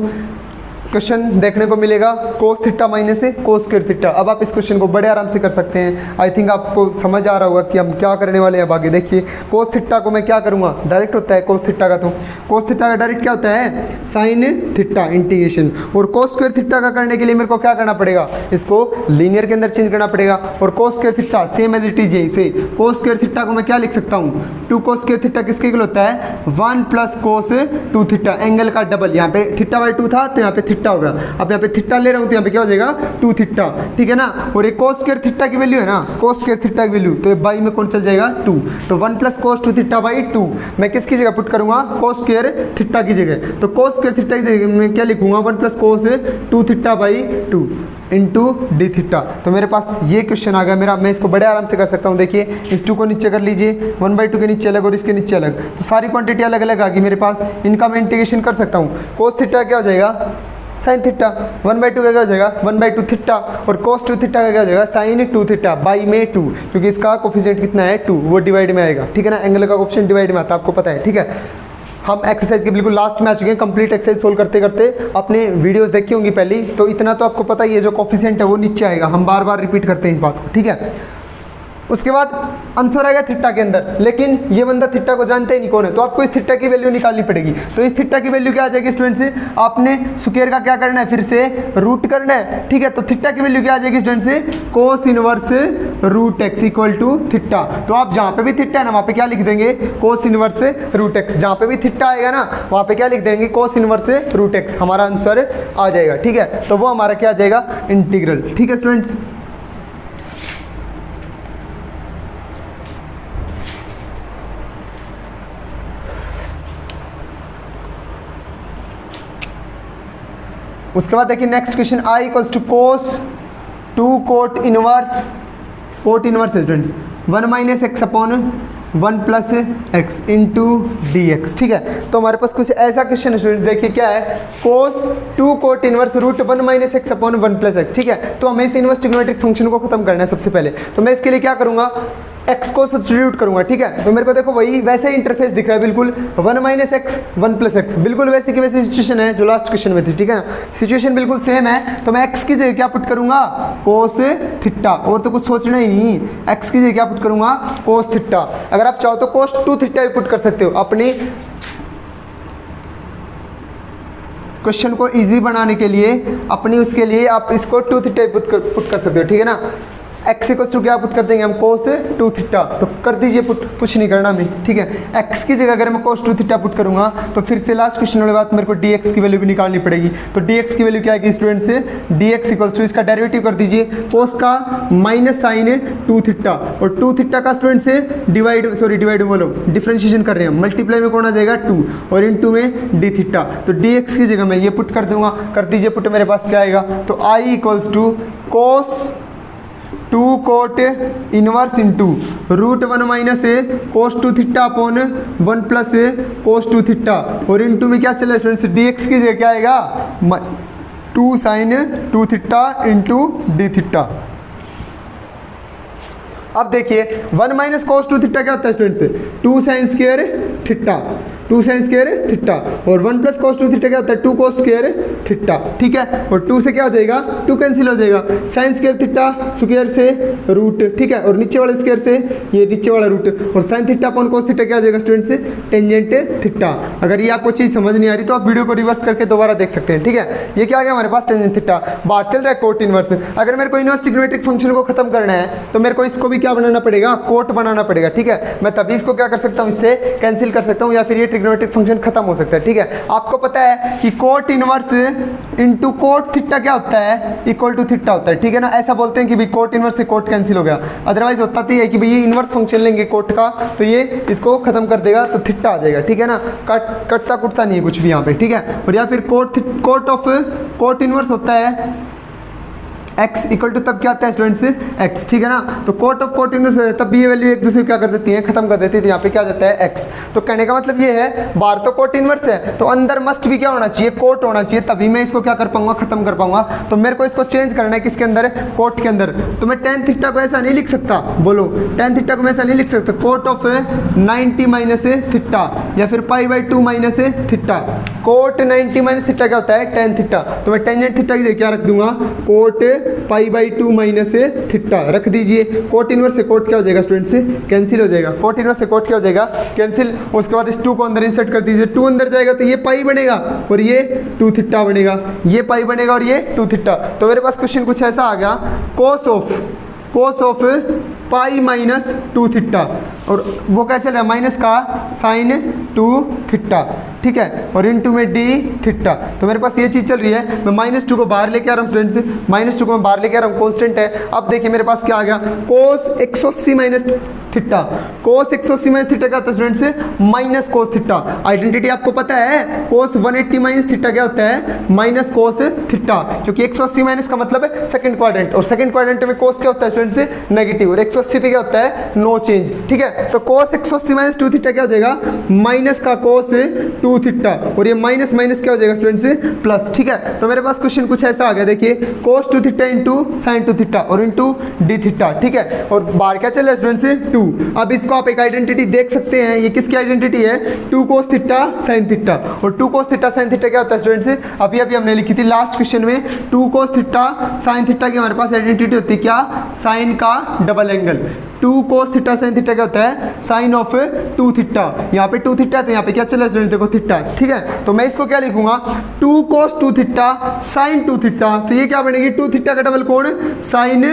क्वेश्चन देखने को मिलेगा, cos theta minus cos square theta. अब आप इस क्वेश्चन को बड़े आराम से कर सकते हैं। आई थिंक आपको समझ आ रहा होगा कि हम क्या करने वाले हैं अब आगे। देखिए कोस थीटा को मैं क्या करूँगा, डायरेक्ट होता है कोस थीटा का, तो कोस थीटा का डायरेक्ट क्या होता है, साइन थीटा इंटीग्रेशन। और कोस स्क्वायर थीटा का करने के लिए मेरे को क्या करना पड़ेगा, इसको लीनियर के अंदर चेंज करना पड़ेगा। और cos square theta same as it is है, इसे कोस स्क्वायर थीटा को मैं क्या लिख सकता हूँ, 2 कोस स्क्वायर थीटा किसके इक्वल होता है, 1 प्लस कोस 2 थीटा, एंगल का डबल। यहाँ पे थीटा बाई 2 था तो यहाँ पे थीटा होगा, अब यहाँ पे थीटा ले रहा हूँ तो यहाँ पे क्या हो जाएगा, 2 थीटा, ठीक है ना। और एक कोस स्क्वायर थीटा की वैल्यू है ना, कोस स्क्वायर थीटा की वैल्यू, तो ये बाई में कौन चल जाएगा, 2। तो 1 प्लस कोस 2 थीटा बाई 2 मैं किसकी जगह पुट करूँगा, कोस स्क्वायर थीटा की जगह। तो कोस स्क्वायर थीटा की जगह मैं क्या लिखूँगा, 1 plus cos 2 theta by 2 into d theta. तो मेरे पास ये क्वेश्चन आ गया मेरा, मैं इसको बड़े आराम से कर सकता हूँ। देखिए इस 2 को नीचे कर लीजिए, 1/2 के नीचे अलग और इसके नीचे अलग, तो सारी क्वांटिटी अलग अलग आ गई मेरे पास, इनका मैं इंटीग्रेशन कर सकता हूँ। कोस थीटा क्या हो जाएगा, साइन थीटा, 1/2 का क्या हो जाएगा, 1/2 थीटा, और कोस 2 थीटा का क्या हो जाएगा, साइन 2 थीटा बाई में 2, क्योंकि इसका कोफिशिएंट कितना है 2, वो डिवाइड में आएगा, ठीक है ना। एंगल का कोफिशिएंट डिवाइड में आता है, आपको पता है, ठीक है। हम एक्सरसाइज के बिल्कुल लास्ट में आ चुके हैं, कंप्लीट एक्सरसाइज सोल्व करते करते। आपने वीडियोस देखी होंगी पहली, तो इतना तो आपको पता ही है, जो कोफिशिएंट है वो नीचे आएगा, हम बार बार रिपीट करते हैं इस बात को, ठीक है। उसके बाद आंसर आएगा थीटा के अंदर, लेकिन ये बंदा थीटा को जानता ही नहीं कौन है, तो आपको इस थीटा की वैल्यू निकालनी पड़ेगी। तो इस थीटा की वैल्यू क्या आ जाएगी स्टूडेंट्स, आपने स्क्वायर का क्या करना है, फिर से रूट करना है, ठीक है। तो थीटा की वैल्यू क्या आ जाएगी students, cos inverse root x equal to theta. तो आप जहाँ पे भी थीटा है ना, वहाँ पे क्या लिख देंगे, कोस इनवर्स रूट एक्स। जहाँ पे भी थीटा आएगा ना, वहाँ पे क्या लिख देंगे, कोस इनवर्स रूट एक्स, हमारा आंसर आ जाएगा, ठीक है। तो वो हमारा क्या आ जाएगा, इंटीग्रल, ठीक है स्टूडेंट्स। उसके बाद देखिए next question, I equals to cos 2 cot inverse है students 1 minus x upon 1 plus x into d x, ठीक है। तो हमारे पास कुछ ऐसा क्वेश्चन है स्टूडेंट्स, देखिए क्या है, cos 2 cot inverse root 1 minus x upon 1 plus x, ठीक है। तो हमें इस इनवर्स ट्रिग्नोमेट्रिक फंक्शन को खत्म करना है सबसे पहले। तो मैं इसके लिए क्या करूँगा, एक्स को सब्स्टिट्यूट करूंगा, ठीक है। तो मेरे को देखो वही वैसे ही इंटरफेस दिख रहा है, बिल्कुल 1 माइनस एक्स 1 प्लस एक्स, बिल्कुल वैसी की वैसी सिचुएशन है जो लास्ट क्वेश्चन में थी, ठीक है ना। सिचुएशन बिल्कुल सेम है। तो मैं एक्स की जगह क्या पुट करूंगा, कोस थीटा, और तो कुछ सोचना ही नहीं, एक्स की जगह क्या पुट करूंगा, कोस थीटा। अगर आप चाहो तो कोस 2 थीटा भी पुट कर सकते हो। अपनी क्वेश्चन को इजी बनाने के लिए, अपनी उसके लिए आप इसको 2 थीटा पुट कर सकते हो, ठीक है ना। एक्स इक्वल्स टू क्या पुट कर देंगे हम, कोस 2 थीटा, तो कर दीजिए पुट, कुछ नहीं करना हमें, ठीक है। एक्स की जगह अगर मैं कोस 2 थीटा पुट करूंगा तो फिर से लास्ट क्वेश्चन वाले बात मेरे को डी एक्स की वैल्यू भी निकालनी पड़ेगी। तो डी एक्स की वैल्यू क्या आएगी स्टूडेंट से, डी एक्स इक्वल्स टू इसका डेरिवेटिव कर दीजिए, कोस का माइनस साइन 2 थीटा, और 2 थीटा का स्टूडेंट से डिवाइड बोलो, डिफ्रेंशिएशन कर रहे हैं, मल्टीप्लाई में कौन आ जाएगा 2, और इनटू में डी थीटा। तो डी एक्स की जगह मैं ये पुट कर दूंगा, कर दीजिए पुट, मेरे पास क्या आएगा, तो I equals to cos 2 cot inverse into root 1 minus cos 2 theta upon 1 plus cos 2 theta, और इंटू में क्या चल रहा है स्टूडेंट्स, डी एक्स की जगह क्या आएगा 2 sine 2 theta into d theta. अब देखिए 1 माइनस कोस 2 थीटा क्या होता है students, 2 sign square theta, 2 sign square theta, और 1 प्लस कोस 2 थीटा क्या होता है 2 कोस स्क्वायर थीटा, ठीक है। और 2 से क्या हो जाएगा 2 कैंसिल हो जाएगा, साइन स्क्वायर थीटा स्क्वायर से रूट, ठीक है, और नीचे वाले स्क्वायर से ये नीचे वाला रूट, और sine theta upon cos theta क्या हो जाएगा स्टूडेंट्स, टेंजेंट थीटा। अगर ये आपको चीज़ समझ नहीं आ रही तो आप वीडियो को रिवर्स करके दोबारा देख सकते हैं, ठीक है। ये क्या आ गया हमारे पास टेंजेंट थीटा, बात चल रहा है कोट इनवर्स। अगर मेरे को इनवर्स ट्रिग्नोमेट्रिक फंक्शन को खत्म करना है तो मेरे को इसको भी क्या बनाना पड़ेगा, कोट बनाना पड़ेगा, ठीक है। मैं तभी इसको क्या कर सकता हूँ, इससे कैंसिल कर सकता हूँ, या फिर ये ट्रिग्नोमेट्रिक फंक्शन खत्म हो सकता है, ठीक है। आपको पता है कि coat inverse into cot theta क्या होता है, इक्वल टू थीटा होता है, ठीक है ना। ऐसा बोलते हैं कि भाई कोट इनवर्स से कोट कैंसिल हो गया, अदरवाइज होता तो ये कि भाई ये इनवर्स फंक्शन लेंगे कोट का तो ये इसको खत्म कर देगा तो थीटा आ जाएगा, ठीक है ना। कटता कुटता नहीं है कुछ भी यहाँ पे, ठीक है। और या फिर कोट ऑफ कोट इनवर्स होता है x इक्वल टू तब क्या आता है स्टूडेंट्स x, ठीक है ना। तो कोट ऑफ कोट इनवर्स तब भी ये वैल्यू एक दूसरे क्या कर देती है, खत्म कर देती है, तो यहाँ पे क्या जाता है x। तो कहने का मतलब ये है बाहर तो कोट इनवर्स है तो अंदर मस्ट भी क्या होना चाहिए, कोट होना चाहिए, तभी मैं इसको क्या कर पाऊंगा, खत्म कर पाऊंगा। तो मेरे को इसको चेंज करना है किसके अंदर, कोट के अंदर। तो मैं टेन थीटा को ऐसा नहीं लिख सकता, बोलो टेन थीटा को मैं ऐसा नहीं लिख सकता, कोट ऑफ 90 माइनस थीटा, या फिर π/2 minus theta. Cot 90 minus theta क्या होता है, टेन थीटा। तो मैं टेंजेंट थीटा की जगह क्या रख दूंगा, कोट π/2 माइनस थीटा रख दीजिए। कोट इनवर्स से कोट क्या हो जाएगा स्टूडेंट्स, कैंसिल हो जाएगा, कोट इनवर्स से कोट क्या हो जाएगा, कैंसिल। उसके बाद इस 2 को अंदर इंसर्ट कर दीजिए, 2 अंदर जाएगा तो ये पाई बनेगा और ये 2 थीटा बनेगा, ये पाई बनेगा और ये 2 थीटा। तो मेरे पास क्वेश्चन कुछ ऐसा आ गया, cos of pi minus 2 theta, और वो क्या चल रहा है माइनस का साइन 2 थीटा, ठीक है, और इनटू में डी थीटा। तो मेरे पास ये चीज़ चल रही है, मैं -2 को बाहर लेके आ रहा हूँ फ्रेंड्स, -2 को मैं बाहर लेके आ रहा हूँ, कॉन्स्टेंट है। अब देखिए मेरे पास क्या आ गया, कोस 180 माइनस थीटा, कोस 180 माइनस थीटा क्या होता है students, minus cos theta. Identity आपको पता है, कोस 180 माइनस थीटा क्या होता है, माइनस कोस थीटा, क्योंकि 180 माइनस का मतलब है सेकंड क्वाड्रेंट, और सेकंड क्वाड्रेंट में कोस क्या होता है स्टूडेंट्स, नेगेटिव, और 180 पे क्या होता है, नो चेंज, ठीक है। तो कोस 180 माइनस 2 थीटा क्या हो जाएगा, माइनस का कोस 2 थीटा, और ये माइनस माइनस क्या हो जाएगा स्टूडेंट्स, प्लस, ठीक है। तो मेरे पास क्वेश्चन कुछ ऐसा आ गया, देखिए कोस 2 थीटा इंटू साइन 2 थीटा और इंटू डी थीटा, ठीक है। और बाहर क्या चल रहा है स्टूडेंट्स 2। अब इसको आप एक आइडेंटिटी देख सकते हैं, ये किसकी आइडेंटिटी है, 2 कोस थीटा साइन थीटा, और 2 कोस थीटा साइन थीटा क्या होता है स्टूडेंट्स, अभी हमने लिखी थी लास्ट क्वेश्चन में, 2 कोस थीटा साइन थीटा की हमारे पास आइडेंटिटी होती है क्या, साइन का double angle. 2 cos theta sine theta क्या होता है, साइन ऑफ 2 थीटा। यहाँ पे 2 थीटा है तो यहाँ पे क्या चल रहा है स्टूडेंट, देखो थीटा, ठीक है। तो मैं इसको क्या लिखूंगा, 2 कोस 2 थीटा साइन 2 थीटा, तो ये क्या बनेगी, 2 थीटा का डबल कोण साइन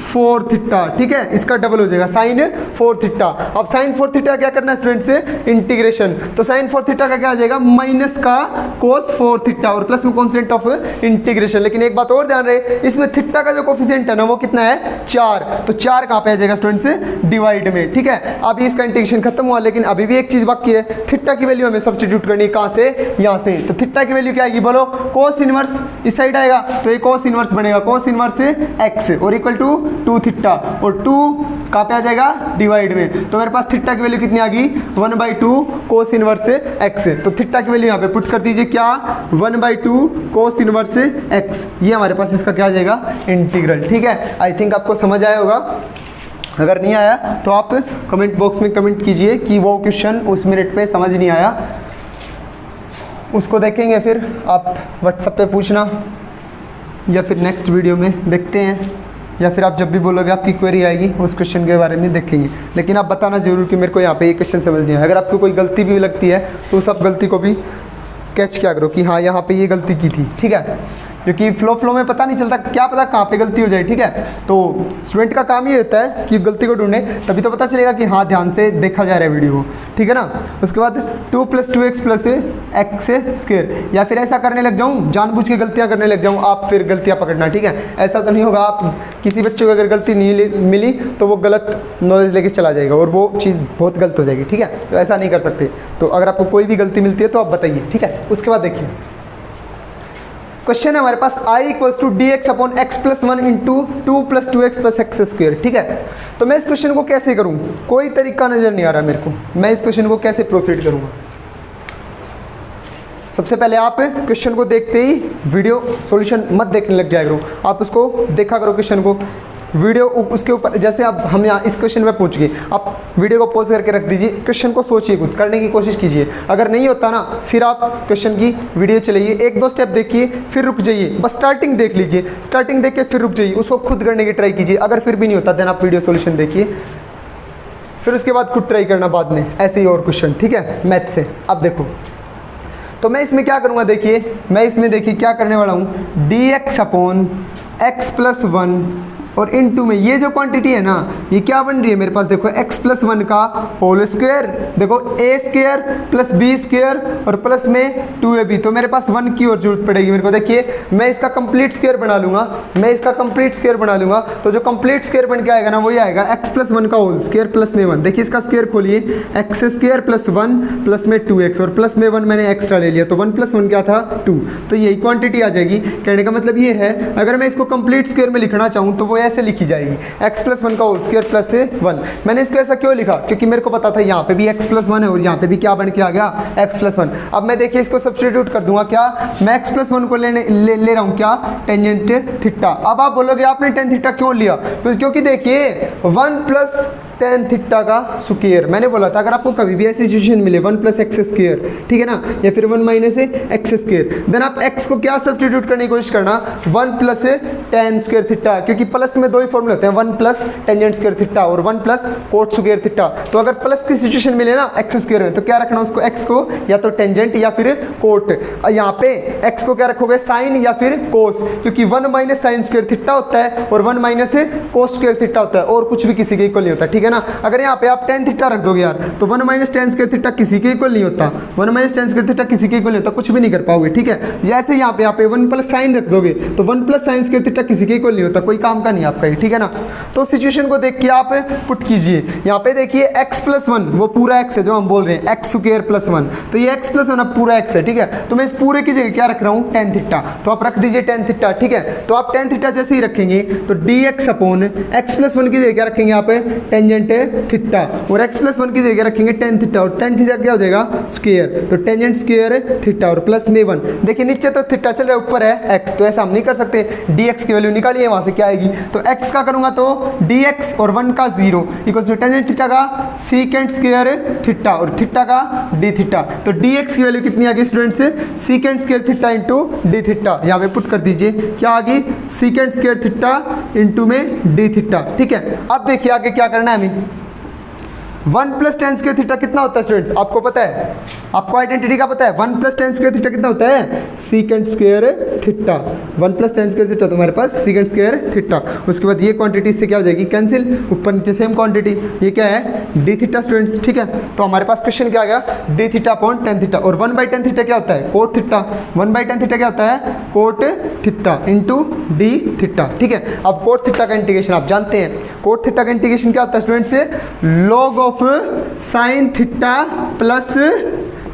4 थीटा, ठीक है, इसका डबल हो जाएगा साइन 4 थीटा। अब साइन 4 थीटा क्या करना है स्टूडेंट से, इंटीग्रेशन। तो साइन 4 थीटा का क्या आ जाएगा, माइनस का कोस 4 थीटा, और प्लस में कॉन्स्टेंट ऑफ इंटीग्रेशन। लेकिन एक बात और ध्यान रहे, इसमें थीटा का जो कोफिशिएंट है ना वो कितना है, 4। तो 4 कहाँ पे आ जाएगा स्टूडेंट से, डिवाइड में, ठीक है। अब इसका इंटीग्रेशन खत्म हुआ, लेकिन अभी भी एक चीज बाकी है, थीटा की वैल्यू हमें सब्स्टिट्यूट करनी है, कहां से, यहां से। तो थीटा की वैल्यू क्या आएगी, बोलो, कोस इनवर्स इस साइड आएगा तो ये कोस इनवर्स बनेगा, कोस इनवर्स x और इक्वल टू 2 थीटा, और 2 कहां पे आ जाएगा, डिवाइड में। तो मेरे पास थीटा की वैल्यू कितनी आ गई, 1/2 कोस इनवर्स x। तो थीटा की वैल्यू यहां पे पुट कर दीजिए, क्या, 1/2 कोस इनवर्स x। ये हमारे पास इसका क्या आ जाएगा, इंटीग्रल, ठीक है। आई थिंक आपको समझ आया होगा, अगर नहीं आया तो आप कमेंट बॉक्स में कमेंट कीजिए कि वो क्वेश्चन उस मिनट पे समझ नहीं आया, उसको देखेंगे फिर आप व्हाट्सएप पे पूछना, या फिर नेक्स्ट वीडियो में देखते हैं, या फिर आप जब भी बोलोगे आपकी क्वेरी आएगी उस क्वेश्चन के बारे में देखेंगे। लेकिन आप बताना जरूर कि मेरे को यहाँ पे ये क्वेश्चन समझ नहीं आया। अगर आपको कोई गलती भी लगती है तो उस आप गलती को भी कैच किया करो कि हाँ यहाँ पे ये गलती की थी, ठीक है, क्योंकि फ्लो में पता नहीं चलता, क्या पता कहाँ पे गलती हो जाए, ठीक है। तो स्टूडेंट का काम ये होता है कि गलती को ढूंढे, तभी तो पता चलेगा कि हाँ ध्यान से देखा जा रहा है वीडियो को, ठीक है ना। उसके बाद 2 + 2x + x², या फिर ऐसा करने लग जाऊँ, जानबूझ के गलतियाँ करने लग जाऊँ, आप फिर गलतियाँ पकड़ना, ठीक है। ऐसा तो नहीं होगा, आप किसी बच्चे को अगर गलती नहीं मिली तो वो गलत नॉलेज लेके चला जाएगा और वो चीज़ बहुत गलत हो जाएगी, ठीक है। तो ऐसा नहीं कर सकते। तो अगर आपको कोई भी गलती मिलती है तो आप बताइए, ठीक है। उसके बाद देखिए क्वेश्चन है हमारे पास I equals to d x upon x plus one into two plus two x plus x square, ठीक है। तो मैं इस क्वेश्चन को कैसे करूँ, कोई तरीका नज़र नहीं आ रहा मेरे को, मैं इस क्वेश्चन को कैसे प्रोसीड करूँगा। सबसे पहले आप क्वेश्चन को देखते ही वीडियो सॉल्यूशन मत देखने लग जाया करो, आप उसको देखा करो क्वेश्चन को, वीडियो उसके ऊपर, जैसे अब हम यहाँ इस क्वेश्चन पे पहुँच गए, आप वीडियो को पॉज करके रख दीजिए, क्वेश्चन को सोचिए, खुद करने की कोशिश कीजिए। अगर नहीं होता ना, फिर आप क्वेश्चन की वीडियो चलाइए, एक दो स्टेप देखिए, फिर रुक जाइए, बस स्टार्टिंग देख लीजिए, स्टार्टिंग देख के फिर रुक जाइए, उसको खुद करने की ट्राई कीजिए। अगर फिर भी नहीं होता देन आप वीडियो सॉल्यूशन देखिए, फिर उसके बाद खुद ट्राई करना बाद में, ऐसे ही और क्वेश्चन, ठीक है, मैथ से। अब देखो, तो मैं इसमें क्या करूँगा, देखिए मैं इसमें देखिए क्या करने वाला हूँ, D x upon x plus one और इनटू में ये जो क्वांटिटी है ना, ये क्या बन रही है मेरे पास, देखो x प्लस वन का होल स्क्वायर, देखो a square plus b square और प्लस में 2ab, तो मेरे पास 1 की और जरूरत पड़ेगी मेरे को। देखिए मैं इसका कंप्लीट स्क्वायर बना लूँगा, मैं इसका कंप्लीट स्क्वायर बना लूँगा, तो जो कंप्लीट स्क्वायर बन के आएगा ना, वही आएगा x प्लस वन का होल स्क्वायर प्लस में 1। देखिए इसका स्क्वायर खोलिए, x square plus one plus में 2x और प्लस में 1 मैंने एक्स्ट्रा ले लिया, तो 1 प्लस वन क्या था 2, तो यही क्वांटिटी आ जाएगी। कहने का मतलब ये है, अगर मैं इसको कंप्लीट स्क्वायर में लिखना चाहूँ तो वो ऐसे लिखी जाएगी, x प्लस वन का होल स्क्वायर प्लस से 1। मैंने इसको ऐसा क्यों लिखा, क्योंकि मेरे को पता था यहाँ पे भी x प्लस वन है और यहाँ पे भी क्या बन के आ गया, x प्लस वन। अब मैं देखिए इसको सब्स्टिट्यूट कर दूंगा, क्या मैं x प्लस वन को ले रहा हूँ, क्या टेंजेंट थीटा। अब आप बोलोगे आपने टेन थीटा क्यों लिया, क्योंकि देखिए 1 प्लस टेन थीटा का स्क्वायर, मैंने बोला था अगर आपको कभी भी ऐसी सिचुएशन मिले 1 प्लस एक्स स्क्वायर, ठीक है ना, या फिर 1 माइनस एक्स स्क्वायर, देन आप x को क्या सब्स्टिट्यूट करने की कोशिश करना, 1 प्लस टेन स्क्वायर थीटा, क्योंकि प्लस में दो ही फॉर्मूले होते हैं, 1 प्लस टेंजेंट स्क्वायर थीटा और 1 प्लस कोट स्क्वायर थीटा। तो अगर प्लस की सिचुएशन मिले ना एक्स स्क्वायर में, तो क्या रखना उसको, x को या तो टेंजेंट या फिर कोट, यहाँ पे x को क्या रखोगे, साइन या फिर कोस, क्योंकि 1 माइनस साइन स्क्वायर थीटा होता है और 1 माइनस कोस स्क्वायर थीटा होता है, और कुछ भी किसी के इक्वल नहीं होता, ठीक है ना। अगर यहाँ पे आप टेन थीटा रख दोगे यार, तो 1 माइनस टेन स्क्वायर थीटा किसी के इक्वल नहीं होता, 1 माइनस टेन स्क्वायर थीटा किसी के इक्वल नहीं होता, कुछ भी नहीं कर पाओगे, ठीक है। जैसे यहाँ पे 1 प्लस साइन रख दोगे, तो 1 प्लस साइन स्क्वायर थीटा किसी के इक्वल नहीं होता, कोई काम का नहीं आपका ये, ठीक है ना। तो सिचुएशन को देख के आप पुट कीजिए, यहाँ पे देखिए x प्लस वन, वो पूरा x है जो हम बोल रहे हैं, एक्स स्क्वायर प्लस वन, तो ये x प्लस वन अब पूरा x है, ठीक है। तो मैं इस पूरे की जगह क्या रख रहा हूँ, टेन थीटा, तो आप रख दीजिए टेन थीटा, ठीक है। तो आप टेन थीटा जैसे ही रखेंगे तो dx upon x plus one की जगह क्या रखेंगे, यहाँ पे टेंजेंट थीटा, और x प्लस वन की जगह रखेंगे टेन थीटा, और टेन थीटा क्या हो जाएगा, स्क्वायर, तो टेंजेंट स्क्वायर थीटा और प्लस में 1। देखिए नीचे तो थीटा चल रहा है, ऊपर है x, तो ऐसा हम नहीं कर सकते, dx की वैल्यू निकालिए, वहाँ से क्या आएगी, तो x का करूँगा तो dx और 1 का 0 इक्वल्स टू टेंजेंट थीटा का सीकेंट स्क्वायर थीटा और थीटा का d थीटा। तो dx की वैल्यू कितनी आ गई students, secant square theta into d theta, यहाँ पे पुट कर दीजिए, क्या आ गई, सीकेंट स्क्वायर थीटा इंटू में d थीटा, ठीक है। अब देखिए आगे क्या करना है हमें, 1 प्लस टेन स्क्वायर थीटा कितना होता है स्टूडेंट्स, आपको पता है, आपको आइडेंटिटी का पता है, 1 प्लस टेन स्क्वायर थीटा कितना होता है, secant square theta, 1 plus tan square theta तुम्हारे पास सीकेंट स्क्वायर थीटा। उसके बाद ये क्वांटिटी से क्या हो जाएगी, कैंसिल, ऊपर नीचे सेम क्वांटिटी, ये क्या है, डी थीटा स्टूडेंट्स, ठीक है। तो हमारे पास क्वेश्चन क्या आ गया, D theta upon tan theta, और 1 बाई टेन थीटा क्या होता है, cot theta, 1 by tan theta क्या होता है, cot theta into d theta, ठीक है। अब कोट थीटा का इंटीग्रेशन आप जानते हैं, कोट थीटा का इंटीग्रेशन क्या होता है students, log of sine theta plus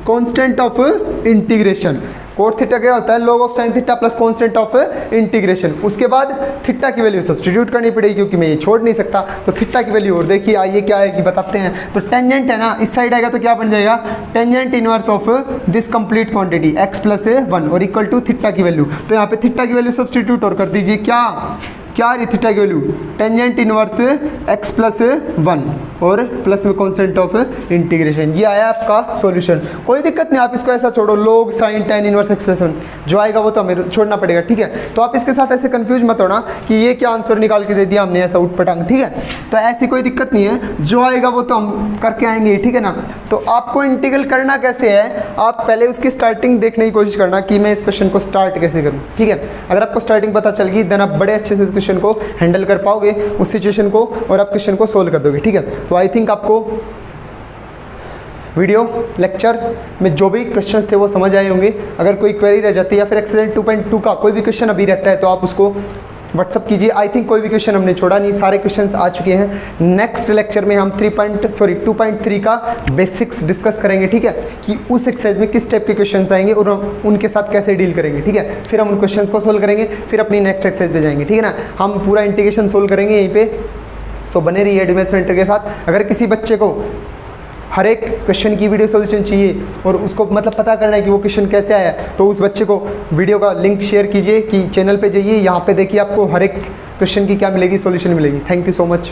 constant of integration. Cot theta क्या होता है, log of sine theta plus constant of integration. उसके बाद थीटा की वैल्यू सब्स्टिट्यूट करनी पड़ेगी, क्योंकि मैं ये छोड़ नहीं सकता, तो थीटा की वैल्यू, और देखिए आइए क्या आएगी बताते हैं। तो टेंजेंट है ना, इस साइड आएगा तो क्या बन जाएगा, tangent inverse of this complete quantity x plus 1 और इक्वल टू थीटा की वैल्यू। तो यहाँ पे थीटा की वैल्यू सब्स्टिट्यूट और कर दीजिए, क्या आ रही थीटा की value, tangent inverse x plus 1 और प्लस में कांस्टेंट ऑफ इंटीग्रेशन। ये आया आपका सॉल्यूशन, कोई दिक्कत नहीं, आप इसको ऐसा छोड़ो, log sin tan inverse x plus 1 जो आएगा वो तो हमें छोड़ना पड़ेगा, ठीक है। तो आप इसके साथ ऐसे कंफ्यूज मत होना कि ये क्या आंसर निकाल के दे दिया हमने ऐसा उठपटांग, ठीक है। तो ऐसी कोई दिक्कत नहीं है, जो आएगा वो तो हम करके आएंगे, ठीक है ना। तो आपको इंटीग्रल करना कैसे है, आप पहले उसकी स्टार्टिंग देखने की कोशिश करना कि मैं इस क्वेश्चन को स्टार्ट कैसे करूँ, ठीक है। अगर आपको स्टार्टिंग पता चल गई देन आप बड़े अच्छे से क्वेश्चन को हैंडल कर पाओगे, उस सिचुएशन को, और आप क्वेश्चन को सोल्व कर दोगे, ठीक है। तो आई थिंक आपको वीडियो लेक्चर में जो भी क्वेश्चंस थे वो समझ आए होंगे। अगर कोई क्वेरी रह जाती है या फिर एक्सरसाइज 2.2 का कोई भी क्वेश्चन अभी रहता है तो आप उसको व्हाट्सअप कीजिए। आई थिंक कोई भी क्वेश्चन हमने छोड़ा नहीं, सारे क्वेश्चंस आ चुके हैं। नेक्स्ट लेक्चर में हम 2.3 का बेसिक्स डिस्कस करेंगे, ठीक है, कि उस एक्सरसाइज में किस टाइप के क्वेश्चंस आएंगे और हम उनके साथ कैसे डील करेंगे, ठीक है। फिर हम उन क्वेश्चंस को सोल्व करेंगे, फिर अपनी नेक्स्ट एक्सरसाइज पे जाएंगे, ठीक है ना। हम पूरा इंटीग्रेशन सोल्व करेंगे यहीं पे। सो बने रहिए एडवांस मेंटर के साथ। अगर किसी बच्चे को हर एक क्वेश्चन की वीडियो सोल्यूशन चाहिए और उसको मतलब पता करना है कि वो क्वेश्चन कैसे आया, तो उस बच्चे को वीडियो का लिंक शेयर कीजिए कि चैनल पे जाइए, यहाँ पे देखिए आपको हर एक क्वेश्चन की क्या मिलेगी, सोल्यूशन मिलेगी। Thank you so much.